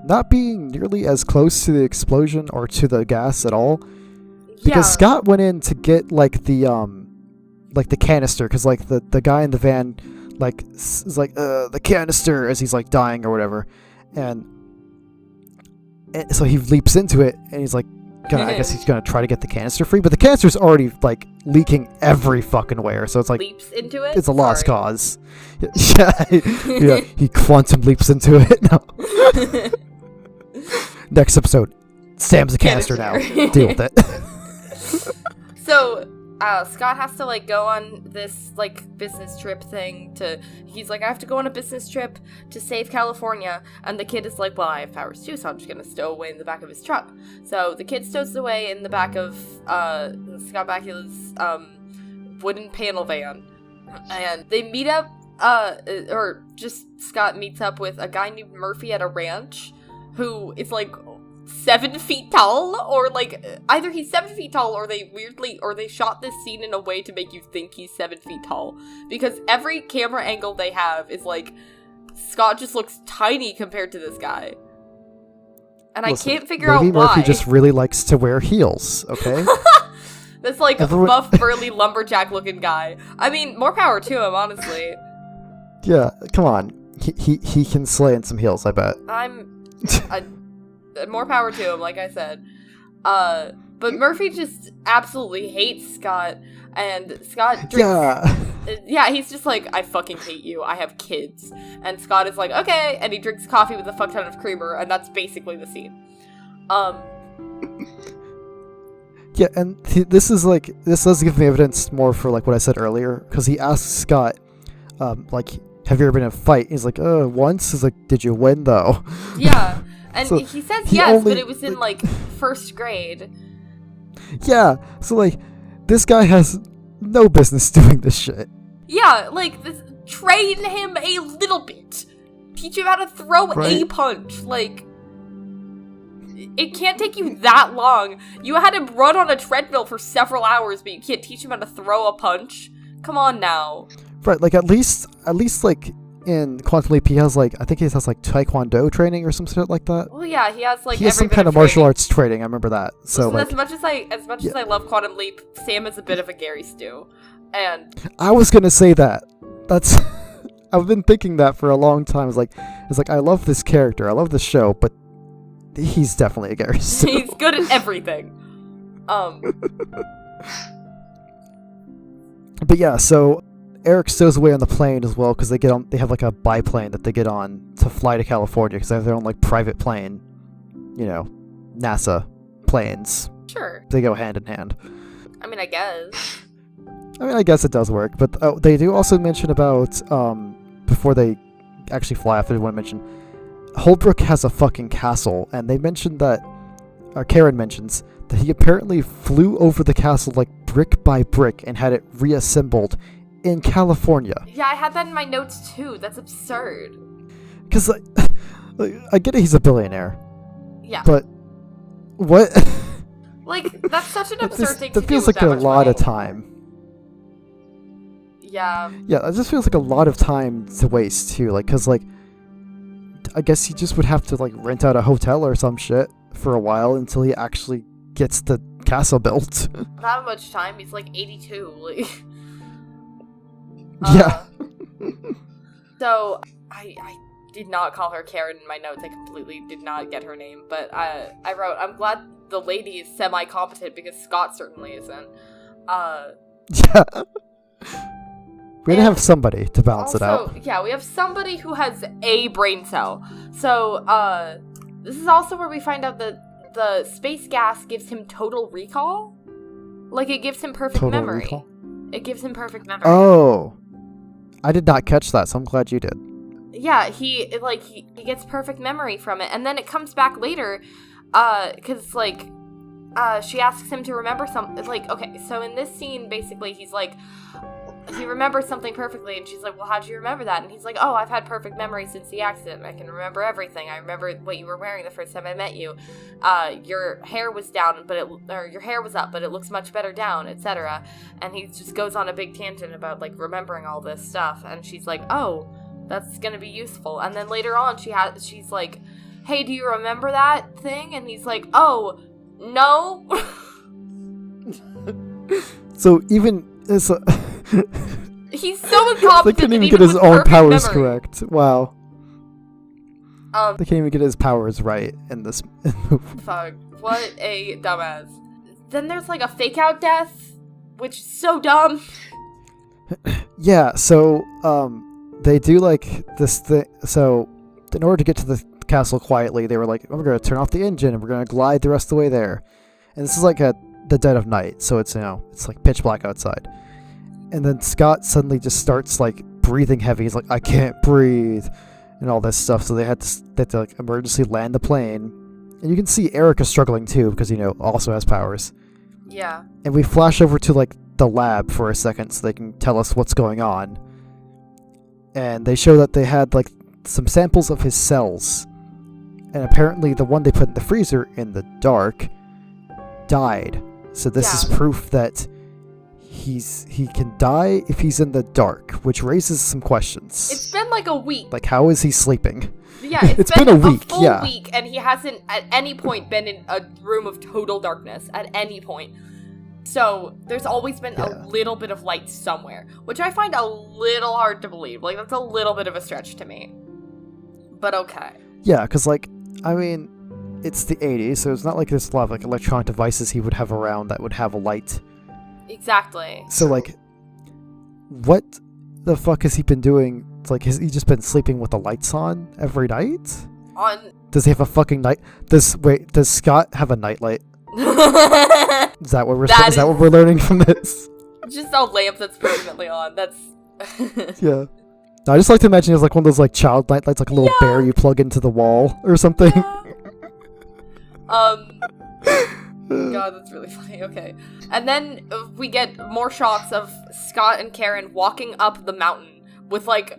not being nearly as close to the explosion or to the gas at all. Because Yeah. Scott went in to get like the canister, because like the guy in the van like is like the canister as he's like dying or whatever, and so he leaps into it and he's like I guess he's gonna try to get the canister free, but the canister's already like leaking every fucking where, so it's like Leaps into it? it's a lost Sorry. cause. Yeah, he quantum leaps into it. No. Next episode, Sam's a canister now. Deal with it. So, Scott has to, like, go on this, like, business trip thing he's like, I have to go on a business trip to save California, and the kid is like, well, I have powers too, so I'm just gonna stow away in the back of his truck. So, the kid stows away in the back of, Scott Bakula's, wooden panel van, and they meet up, or just Scott meets up with a guy named Murphy at a ranch, who is, like, 7 feet tall, or like either he's 7 feet tall or they shot this scene in a way to make you think he's 7 feet tall, because every camera angle they have is like Scott just looks tiny compared to this guy, and Listen, I can't figure out why. Murphy just really likes to wear heels, okay? This like buff burly lumberjack looking guy. I mean, more power to him, honestly. Yeah, come on, he can slay in some heels, I bet. More power to him, like I said. But Murphy just absolutely hates Scott, and Scott drinks... Yeah, he's just like, I fucking hate you, I have kids. And Scott is like, okay, and he drinks coffee with a fuck ton of creamer, and that's basically the scene. Yeah, and this does give me evidence more for, like, what I said earlier, because he asks Scott, like, have you ever been in a fight? He's like, once. He's like, did you win, though? Yeah. And So he says he yes, only, but it was in, like, first grade. Yeah, so, like, this guy has no business doing this shit. Yeah, like, train him a little bit. Teach him how to throw a Right. punch. Like, it can't take you that long. You had him run on a treadmill for several hours, but you can't teach him how to throw a punch? Come on now. Right, like, at least, like, in Quantum Leap, he has, like, I think he has, like, Taekwondo training or some shit like that. Well, yeah, he has, like, He has every some bit kind of training. martial arts training, I remember that. So, Listen, like, as much as I love Quantum Leap, Sam is a bit of a Gary Stew. And I was gonna say that. That's... I've been thinking that for a long time. It's like, I love this character, I love this show, but he's definitely a Gary Stu. he's good at everything. But yeah, so Eric stows away on the plane as well, because they have like a biplane that they get on to fly to California, because they have their own like private plane, you know, NASA planes. Sure. They go hand in hand. I mean, I guess. I guess it does work, but they do also mention about, before they actually fly off, I want to mention, Holbrook has a fucking castle, and they mentioned that, Karen mentions, that he apparently flew over the castle like brick by brick and had it reassembled in California. Yeah, I had that in my notes too. That's absurd. Because, like, I get it, he's a billionaire. Yeah. But, what? Like, that's such an absurd thing to do. That feels with like that a much lot money. of time. Yeah. Yeah, it just feels like a lot of time to waste, too. Like, because, like, I guess he just would have to, like, rent out a hotel or some shit for a while until he actually gets the castle built. Not much time. He's like 82. Like. Yeah. So, I did not call her Karen in my notes. I completely did not get her name. But I wrote, I'm glad the lady is semi-competent because Scott certainly isn't. Yeah. We gotta have somebody to balance it out. Yeah, we have somebody who has a brain cell. So, this is also where we find out that the space gas gives him total recall. Like, it gives him perfect Total memory. recall? It gives him perfect memory. Oh. I did not catch that, so I'm glad you did. Yeah, he gets perfect memory from it. And then it comes back later, because, like, she asks him to remember something. Like, okay, so in this scene, basically, he's like, he remembers something perfectly, and she's like, well, how'd you remember that? And he's like, oh, I've had perfect memory since the accident. I can remember everything. I remember what you were wearing the first time I met you. Your hair was down, or your hair was up, but it looks much better down, etc. And he just goes on a big tangent about, like, remembering all this stuff, and she's like, oh, that's gonna be useful. And then later on, she's like, hey, do you remember that thing? And he's like, oh, no. So even it's he's so incompetent. they couldn't even that get his with own perfect powers memory. correct. Wow. They can't even get his powers right in this movie. Fuck. What a dumbass. Then there's like a fake out death, which is so dumb. Yeah, so they do like this thing. So in order to get to the castle quietly, they were like, oh, we're gonna turn off the engine and we're gonna glide the rest of the way there. And this is like at the dead of night, so it's it's like pitch black outside. And then Scott suddenly just starts like breathing heavy. He's like, I can't breathe, and all this stuff. So they had to like emergency land the plane. And you can see Erica struggling too because also has powers. Yeah. And we flash over to like the lab for a second so they can tell us what's going on. And they show that they had like some samples of his cells. And apparently the one they put in the freezer in the dark died. So this is proof that he can die if he's in the dark, which raises some questions. It's been like a week. Like, how is he sleeping? Yeah, it's been a week. A full week, and he hasn't at any point been in a room of total darkness at any point. So there's always been a little bit of light somewhere, which I find a little hard to believe. Like, that's a little bit of a stretch to me. But okay. Yeah, because, like, I mean, it's the 80s, so it's not like there's a lot of, like, electronic devices he would have around that would have a light. Exactly. So, like, what the fuck has he been doing? It's like, has he just been sleeping with the lights on every night? Does he have a fucking night? Does Scott have a nightlight? Is that what we're learning from this? Just a lamp that's permanently on. That's yeah. No, I just like to imagine it's like one of those like child nightlights, like a little bear you plug into the wall or something. God, that's really funny. Okay. And then we get more shots of Scott and Karen walking up the mountain with, like,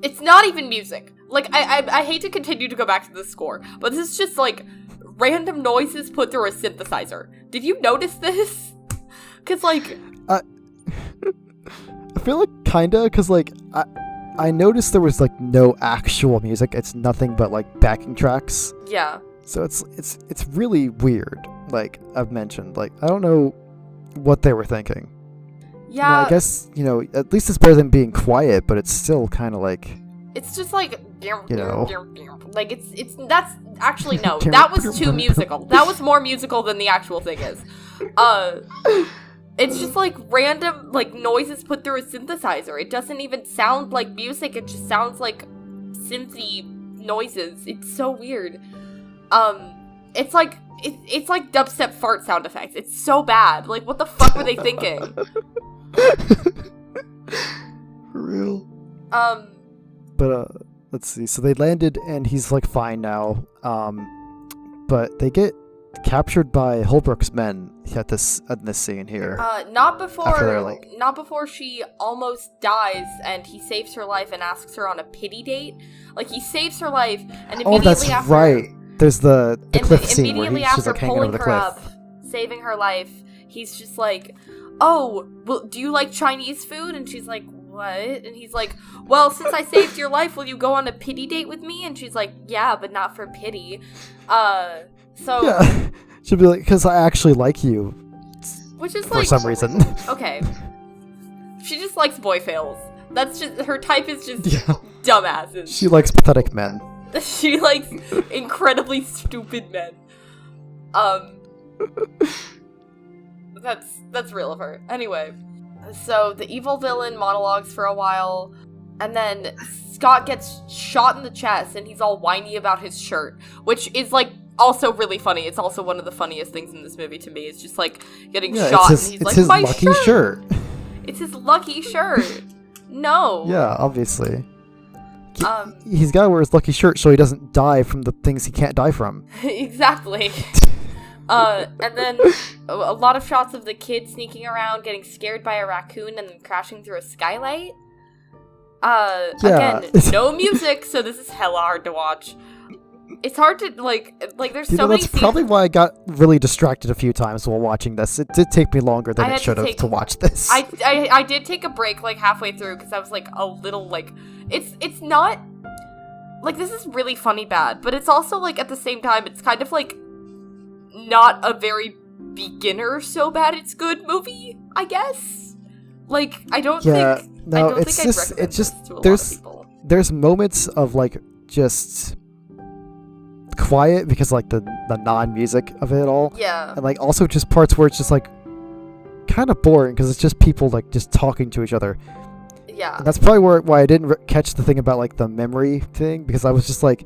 it's not even music. Like, I hate to continue to go back to the score, but this is just, like, random noises put through a synthesizer. Did you notice this? Because, like... I feel like kinda, because, like, I noticed there was, like, no actual music. It's nothing but, like, backing tracks. Yeah. So it's really weird, like I've mentioned. Like, I don't know what they were thinking. Yeah. I guess, at least it's better than being quiet, but it's still kind of like... It's just like... Like, that's... Actually, no. That was too musical. That was more musical than the actual thing is. It's just, like, random, like, noises put through a synthesizer. It doesn't even sound like music. It just sounds like synthy noises. It's so weird. It's like dubstep fart sound effects. It's so bad. Like, what the fuck were they thinking? For real. But let's see. So they landed, and he's like fine now. But they get captured by Holbrook's men at this scene here. Not before she almost dies, and he saves her life and asks her on a pity date. Like, he saves her life, and immediately that's after, right. There's the cliff scene where she's like hanging over the cliff. Up, saving her life, he's just like, oh, well, do you like Chinese food? And she's like, what? And he's like, well, since I saved your life, will you go on a pity date with me? And she's like, yeah, but not for pity. So... Yeah. She'll be like, because I actually like you. Which is for like... some reason. Okay. She just likes boy fails. That's just... Her type is just dumbasses. She likes pathetic men. She likes incredibly stupid men. That's real of her. Anyway, so the evil villain monologues for a while, and then Scott gets shot in the chest, and he's all whiny about his shirt, which is, like, also really funny. It's also one of the funniest things in this movie to me. It's just, like, getting shot, and he's like, my lucky shirt. It's his lucky shirt. No. Yeah, obviously. He's got to wear his lucky shirt so he doesn't die from the things he can't die from. Exactly. And then a lot of shots of the kid sneaking around, getting scared by a raccoon, and then crashing through a skylight. Again, no music, so this is hella hard to watch. It's hard to, like there's so many scenes. That's probably why I got really distracted a few times while watching this. It did take me longer than it should have to watch this. I did take a break, like, halfway through, because I was, like, a little, like... It's not... like, this is really funny bad, but it's also, like, at the same time, it's kind of, like, not a very beginner so bad it's good movie, I guess? Like, I don't think I'd recommend this to a lot of people. There's moments of, like, just quiet because, like, the non-music of it all. Yeah. And, like, also just parts where it's just, like, kind of boring because it's just people, like, just talking to each other. Yeah. And that's probably why I didn't catch the thing about, like, the memory thing, because I was just like,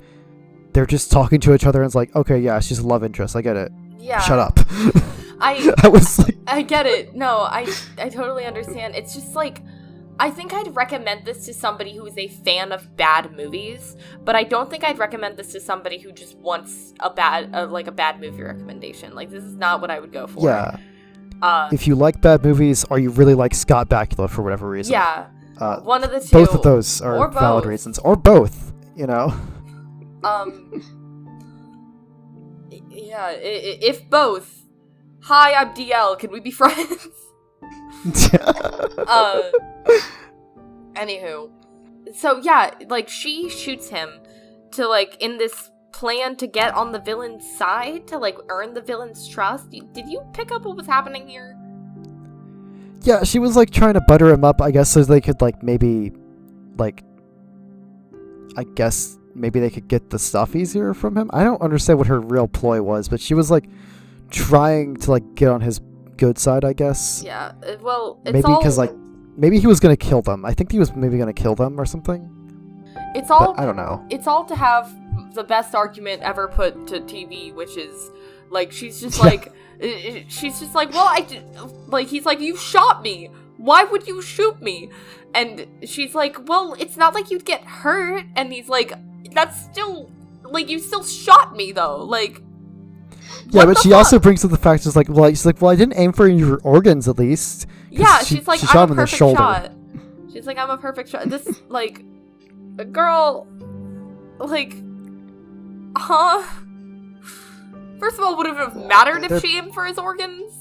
they're just talking to each other and it's like, okay, yeah, she's a love interest, I get it. Yeah. Shut up. I was like, I get it. No, I totally understand. It's just like, I think I'd recommend this to somebody who is a fan of bad movies, but I don't think I'd recommend this to somebody who just wants a bad movie recommendation. Like, this is not what I would go for. Yeah. If you like bad movies, or you really like Scott Bakula for whatever reason. Yeah. One of the two. Both of those are valid reasons. Or both, you know? Yeah, if both. Hi, I'm DL. Can we be friends? Anywho. So, yeah, like, she shoots him to, like, in this plan to get on the villain's side, to, like, earn the villain's trust. Did you pick up what was happening here? Yeah, she was, like, trying to butter him up, I guess, so they could, like, maybe, like, I guess maybe they could get the stuff easier from him. I don't understand what her real ploy was, but she was, like, trying to, like, get on his good side, I guess. Yeah, well, it's maybe because, like, maybe he was gonna kill them. I think he was maybe gonna kill them or something. It's all... But I don't know. It's all to have the best argument ever put to TV, which is, like, she's just like... She's just like, well, like, he's like, you shot me. Why would you shoot me? And she's like, well, it's not like you'd get hurt. And he's like, that's still, like, you still shot me, though. Like, yeah, but she also brings up the fact, she's like, well, I didn't aim for your organs, at least. Yeah, she's like, I'm a perfect shot. She's like, I'm a perfect shot. This, like, girl, like, huh? First of all, would it have mattered if she aimed for his organs?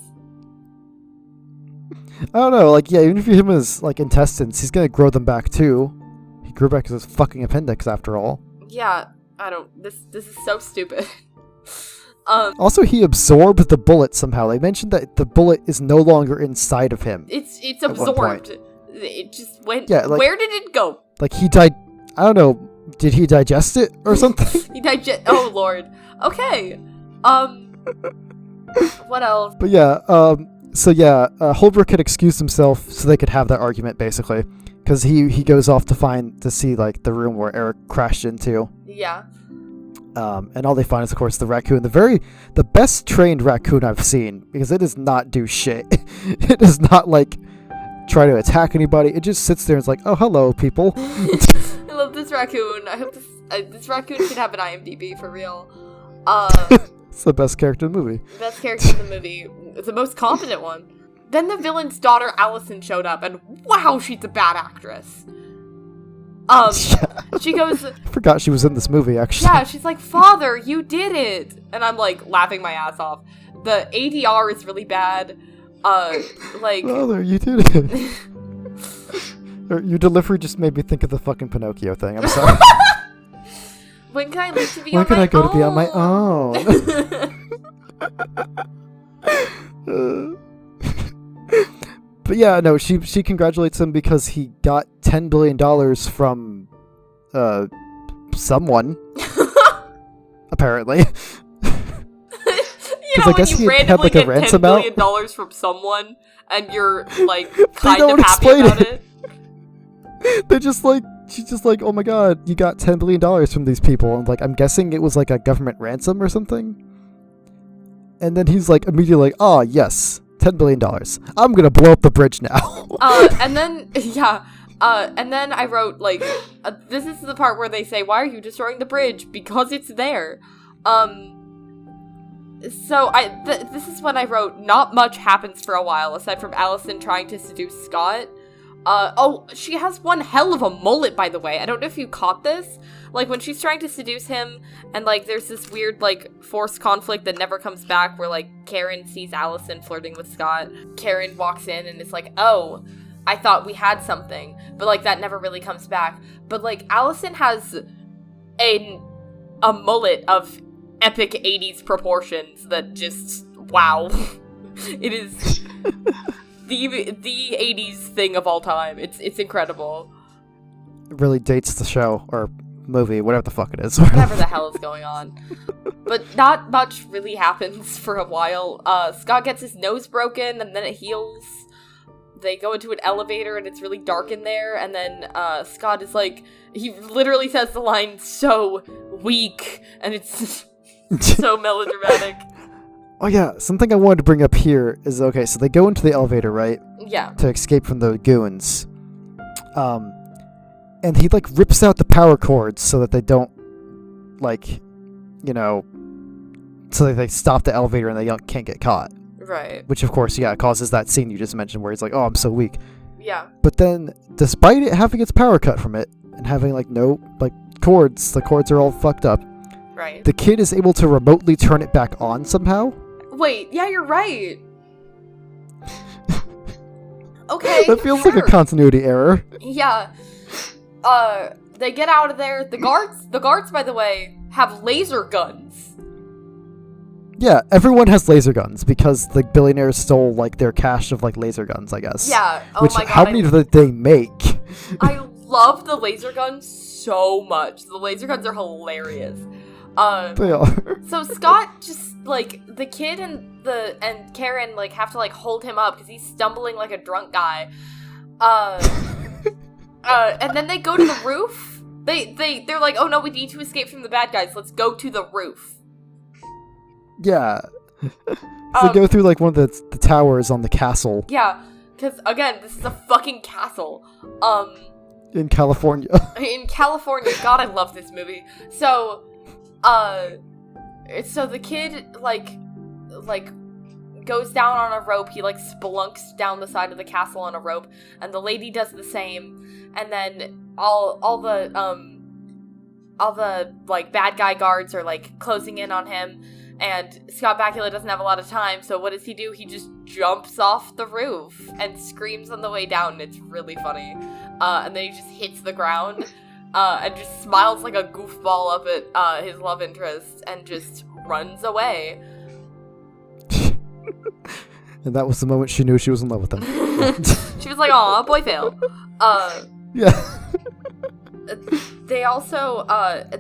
I don't know, like, yeah, even if you hit him his, like, intestines, he's gonna grow them back, too. He grew back his fucking appendix, after all. Yeah, this is so stupid. Also, he absorbed the bullet somehow. They mentioned that the bullet is no longer inside of him. It's absorbed. It just went, yeah, like, where did it go? Like, he died, I don't know, did he digest it or something? Oh, Lord. Okay. What else? But yeah, Holbrook had excused himself so they could have that argument, basically. Because he goes off to see, like, the room where Eric crashed into. Yeah. And all they find is, of course, the raccoon. The best trained raccoon I've seen, because it does not do shit. It does not, like, try to attack anybody. It just sits there and is like, oh, hello, people. I love this raccoon. I hope this raccoon should have an IMDb, for real. It's the best character in the movie. The best character in the movie. The most competent one. Then the villain's daughter, Allison, showed up, and wow, she's a bad actress. She goes... I forgot she was in this movie, actually. Yeah, she's like, Father, you did it! And I'm, like, laughing my ass off. The ADR is really bad. Like... Father, you did it. Your delivery just made me think of the fucking Pinocchio thing. I'm sorry. When can I live to be when on can my I go own? to be on my own? But yeah, no, she congratulates him because he got $10 billion from someone. Apparently. You know, I guess when you he had randomly like a get ransom $10 billion out from someone and you're like kind of happy about it. They're just like, she's just like, oh my god, you got $10 billion from these people. And like, I'm guessing it was like a government ransom or something. And then he's like, immediately like, oh yes, $10 billion. I'm gonna blow up the bridge now. And then, yeah. And then I wrote, like, this is the part where they say, why are you destroying the bridge? Because it's there. So this is when I wrote, not much happens for a while, aside from Allison trying to seduce Scott. She has one hell of a mullet, by the way. I don't know if you caught this. Like, when she's trying to seduce him, and, like, there's this weird, like, forced conflict that never comes back, where, like, Karen sees Allison flirting with Scott. Karen walks in and is like, oh, I thought we had something. But, like, that never really comes back. But, like, Allison has a mullet of epic 80s proportions that just, wow. It is the 80s thing of all time. It's incredible. It really dates the show, or movie, whatever the fuck it is. Whatever the hell is going on. But not much really happens for a while. Scott gets his nose broken, and then it heals. They go into an elevator, and it's really dark in there, and then Scott is like, he literally says the line, "so weak," and it's so melodramatic. Oh yeah, something I wanted to bring up here is, okay, so they go into the elevator, right? Yeah. To escape from the goons. And he, like, rips out the power cords so that they don't, like, you know, so that they stop the elevator and they can't get caught. Right. Which, of course, yeah, causes that scene you just mentioned where he's like, oh, I'm so weak. Yeah. But then, despite it having its power cut from it, and having, like, no, like, cords, the cords are all fucked up. Right. The kid is able to remotely turn it back on somehow. Wait, yeah, you're right. Okay, That feels like a continuity error. Yeah. They get out of there. The guards, by the way, have laser guns. Yeah, everyone has laser guns because the billionaires stole, like, their cache of, like, laser guns, I guess. Yeah. Oh Which, my god. how many do they make? I love the laser guns so much. The laser guns are hilarious. They are. So Scott just, like, the kid and Karen, like, have to, like, hold him up because he's stumbling like a drunk guy. And then they go to the roof. They're like, oh no, we need to escape from the bad guys. Let's go to the roof. Yeah. So they go through, like, one of the towers on the castle. Yeah, because, again, this is a fucking castle. In California. In California. God, I love this movie. So the kid, like, goes down on a rope. He, like, spelunks down the side of the castle on a rope, and the lady does the same. And then all the like bad guy guards are, like, closing in on him, and Scott Bakula doesn't have a lot of time. So what does he do? He just jumps off the roof and screams on the way down. It's really funny. And then he just hits the ground. And just smiles like a goofball up at his love interest and just runs away. And that was the moment she knew she was in love with him. She was like, aw, boy fail. Yeah. They also,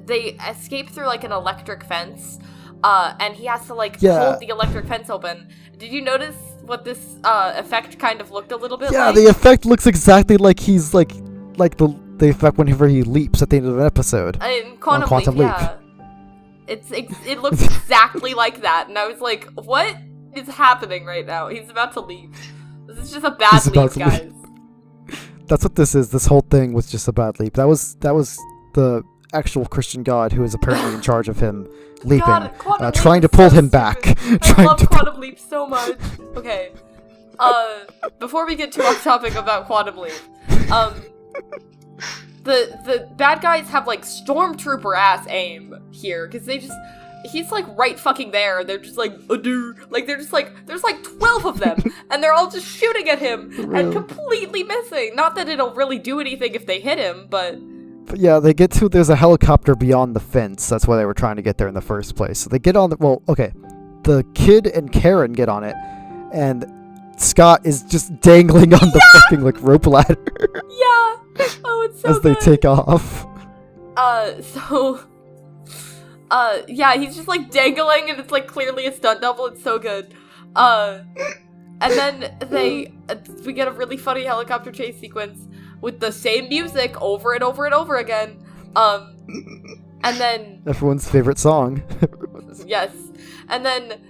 they escape through, like, an electric fence. And he has to, like, hold the electric fence open. Did you notice what this effect kind of looked a little bit like? Yeah, the effect looks exactly like he's, like the effect whenever he leaps at the end of an episode. In Quantum Leap. Yeah. It looks exactly like that, and I was like, what is happening right now? He's about to leap. This is just a bad leap, guys. That's what this is. This whole thing was just a bad leap. That was the actual Christian God who is apparently in charge of him leaping, trying to pull him back. I love Quantum Leap so much. Okay. Before we get too off topic about Quantum Leap, the bad guys have, like, stormtrooper ass aim here, because he's, like, right fucking there, and they're just like, adieu. Like, they're just like, there's, like, 12 of them, and they're all just shooting at him, and completely missing. Not that it'll really do anything if they hit him, but yeah, they get to, there's a helicopter beyond the fence. That's why they were trying to get there in the first place. So they get on the kid and Karen get on it, and Scott is just dangling on the fucking, like, rope ladder. Yeah. Oh, it's so as they take off. Yeah, he's just, like, dangling, and it's, like, clearly a stunt double. It's so good. And then we get a really funny helicopter chase sequence with the same music over and over and over again. And then everyone's favorite song. Yes. And then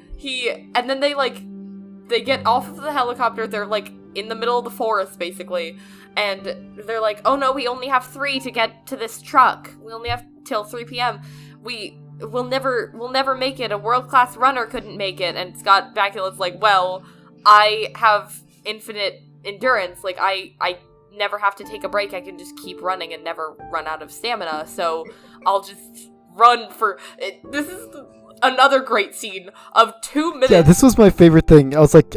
they get off of the helicopter. They're, like, in the middle of the forest, basically. And they're like, oh no, we only have 3 to get to this truck. We only have till 3 p.m. We'll never make it. A world-class runner couldn't make it. And Scott Bakula's like, well, I have infinite endurance. Like, I never have to take a break. I can just keep running and never run out of stamina. So I'll just run for it. This is another great scene of 2 minutes. Yeah, this was my favorite thing. I was like,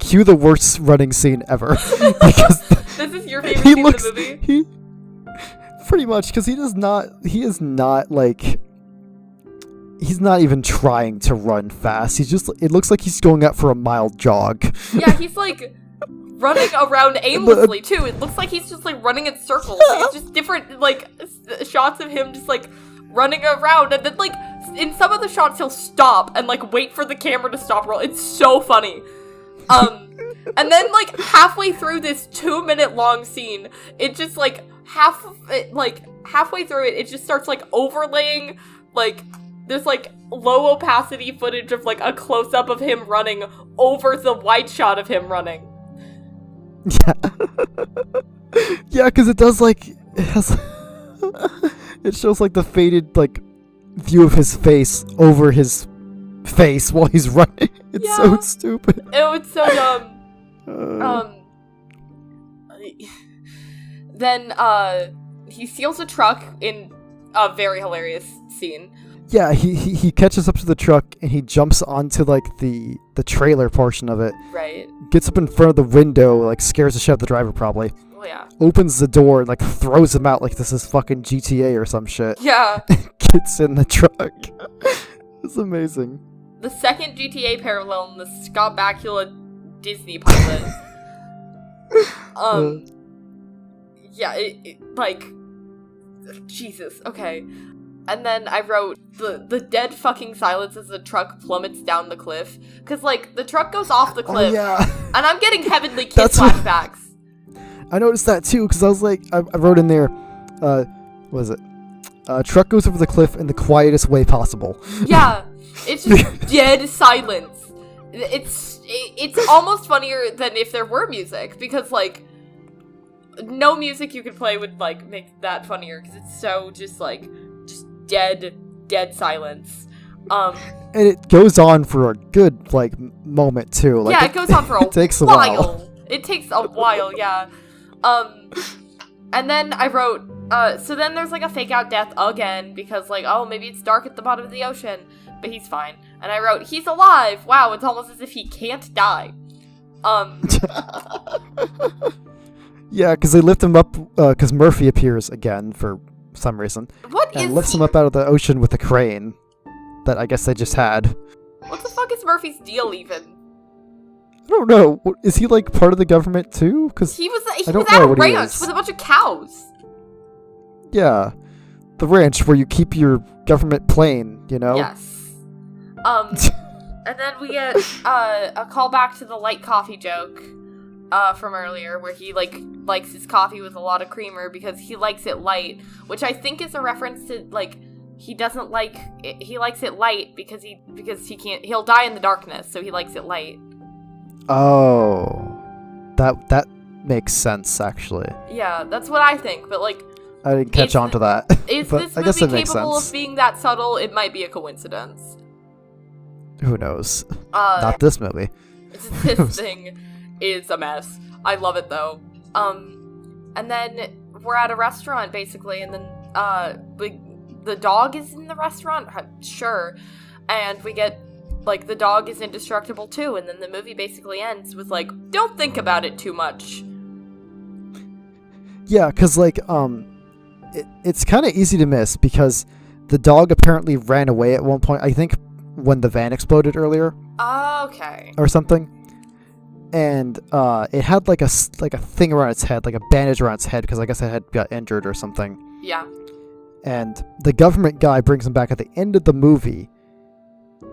cue the worst running scene ever. Because this is your favorite scene in the movie? Pretty much, because he is not, like, he's not even trying to run fast. It looks like he's going out for a mild jog. Yeah, he's, like, running around aimlessly, too. It looks like he's just, like, running in circles. It's just different, like, shots of him just, like, running around, and then, like, in some of the shots, he'll stop and, like, wait for the camera to stop roll. It's so funny. And then, like, halfway through this 2-minute long scene, it just, like, halfway through it, it just starts, like, overlaying, like, there's, like, low opacity footage of, like, a close-up of him running over the wide shot of him running. Yeah. Yeah, because it does, like, it shows, like, the faded, like, view of his face over his face while he's running. It's so stupid. It's so dumb. Then, he steals a truck in a very hilarious scene. Yeah, he catches up to the truck and he jumps onto, like, the trailer portion of it. Right. Gets up in front of the window, like, scares the shit out of the driver probably. Oh, yeah. Opens the door and, like, throws him out like this is fucking GTA or some shit. Yeah. Gets in the truck. It's amazing. The second GTA parallel in the Scott Bakula Disney pilot. Yeah, like, Jesus, okay. And then I wrote, the dead fucking silence as the truck plummets down the cliff. Because, like, the truck goes off the cliff. Oh, yeah. And I'm getting Heavenly Kid flashbacks. I noticed that, too, because I was like, I wrote in there, what is it? Truck goes over the cliff in the quietest way possible. Yeah, it's just dead silence. It's almost funnier than if there were music, because, like, no music you could play would, like, make that funnier, because it's so just, like, just dead silence. And it goes on for a good, like, moment, too. Like, yeah, it goes on for it takes a while. It takes a while, yeah. And then I wrote, so then there's, like, a fake-out death again, because, like, oh, maybe it's dark at the bottom of the ocean, but he's fine. And I wrote, he's alive! Wow, it's almost as if he can't die. Yeah, because they lift him up, because Murphy appears again for some reason. And lifts him up out of the ocean with a crane that I guess they just had. What the fuck is Murphy's deal, even? I don't know. Is he, like, part of the government, too? Because he was at a ranch with a bunch of cows. Yeah. The ranch where you keep your government plane, you know? Yes. And then we get a callback to the light coffee joke from earlier, where he, like, likes his coffee with a lot of creamer because he likes it light, which I think is a reference to, like, he doesn't like it, he likes it light because he'll die in the darkness, so he likes it light. Oh. That makes sense, actually. Yeah, that's what I think, but, like, I didn't catch on to that. Is but this I guess movie it makes capable sense. of being that subtle? It might be a coincidence. Who knows? Not this movie. This thing is a mess. I love it, though. And then we're at a restaurant, basically, and then the dog is in the restaurant? Sure. And we get, like, the dog is indestructible, too, and then the movie basically ends with, like, don't think about it too much. Yeah, because, like, it's kind of easy to miss, because the dog apparently ran away at one point, I think when the van exploded earlier. Okay. Or something. And it had, like, a thing around its head, like a bandage around its head, because I guess it had got injured or something. Yeah. And the government guy brings him back at the end of the movie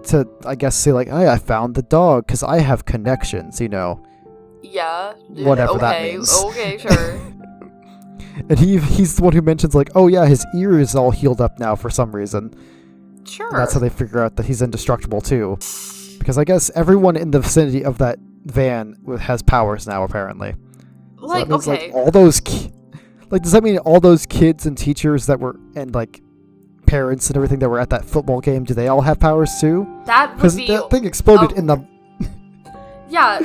to, I guess, say, like, hey, I found the dog, because I have connections, you know. Yeah. Whatever that means. Okay, sure. And he's the one who mentions, like, oh yeah, his ear is all healed up now for some reason. Sure. And that's how they figure out that he's indestructible, too. Because I guess everyone in the vicinity of that van has powers now, apparently. Like, so means, okay. Like, all those... does that mean all those kids and teachers that were... and, like, parents and everything that were at that football game, do they all have powers, too? That would be... Because that thing exploded in the... Yeah.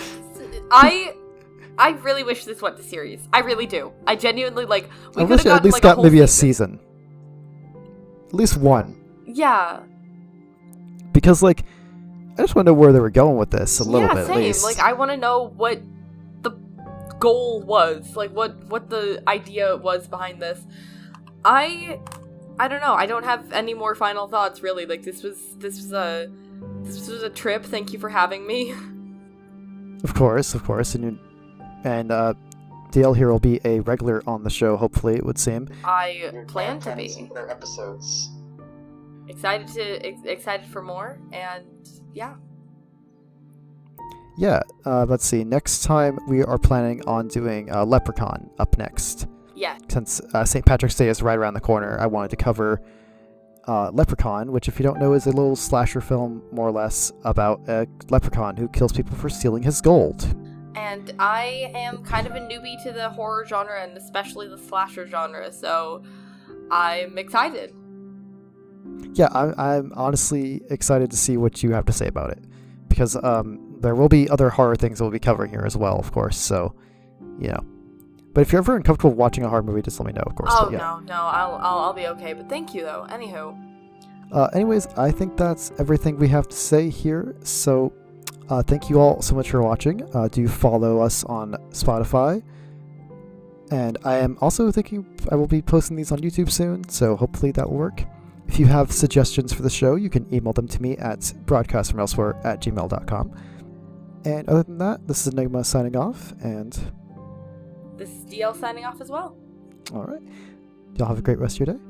I really wish this went to series. I really do. I genuinely, like... I wish it at least got maybe a season. At least one. Yeah. Because, like... I just want to know where they were going with this a little bit, same. at least. Like, I want to know what the goal was. Like, what the idea was behind this. I don't know. I don't have any more final thoughts really. Like this was a trip. Thank you for having me. Of course, and Dale here will be a regular on the show. Hopefully, it would seem. I plan to be. Their episodes. Excited for more, and yeah. Yeah. Let's see. Next time we are planning on doing Leprechaun up next. Yeah. Since St. Patrick's Day is right around the corner, I wanted to cover Leprechaun, which, if you don't know, is a little slasher film, more or less, about a leprechaun who kills people for stealing his gold. And I am kind of a newbie to the horror genre, and especially the slasher genre, so I'm excited. Yeah, I'm honestly excited to see what you have to say about it, because there will be other horror things we'll be covering here as well, of course, so, you know. But if you're ever uncomfortable watching a horror movie, just let me know, of course. Oh, yeah. no, I'll be okay, but thank you, though. Anywho. Anyways, I think that's everything we have to say here, so thank you all so much for watching. Do follow us on Spotify, and I am also thinking I will be posting these on YouTube soon, so hopefully that will work. If you have suggestions for the show, you can email them to me at broadcastfromelsewhere@gmail.com. And other than that, this is Enigma signing off, and This is DL signing off as well. all right. Y'all have a great rest of your day.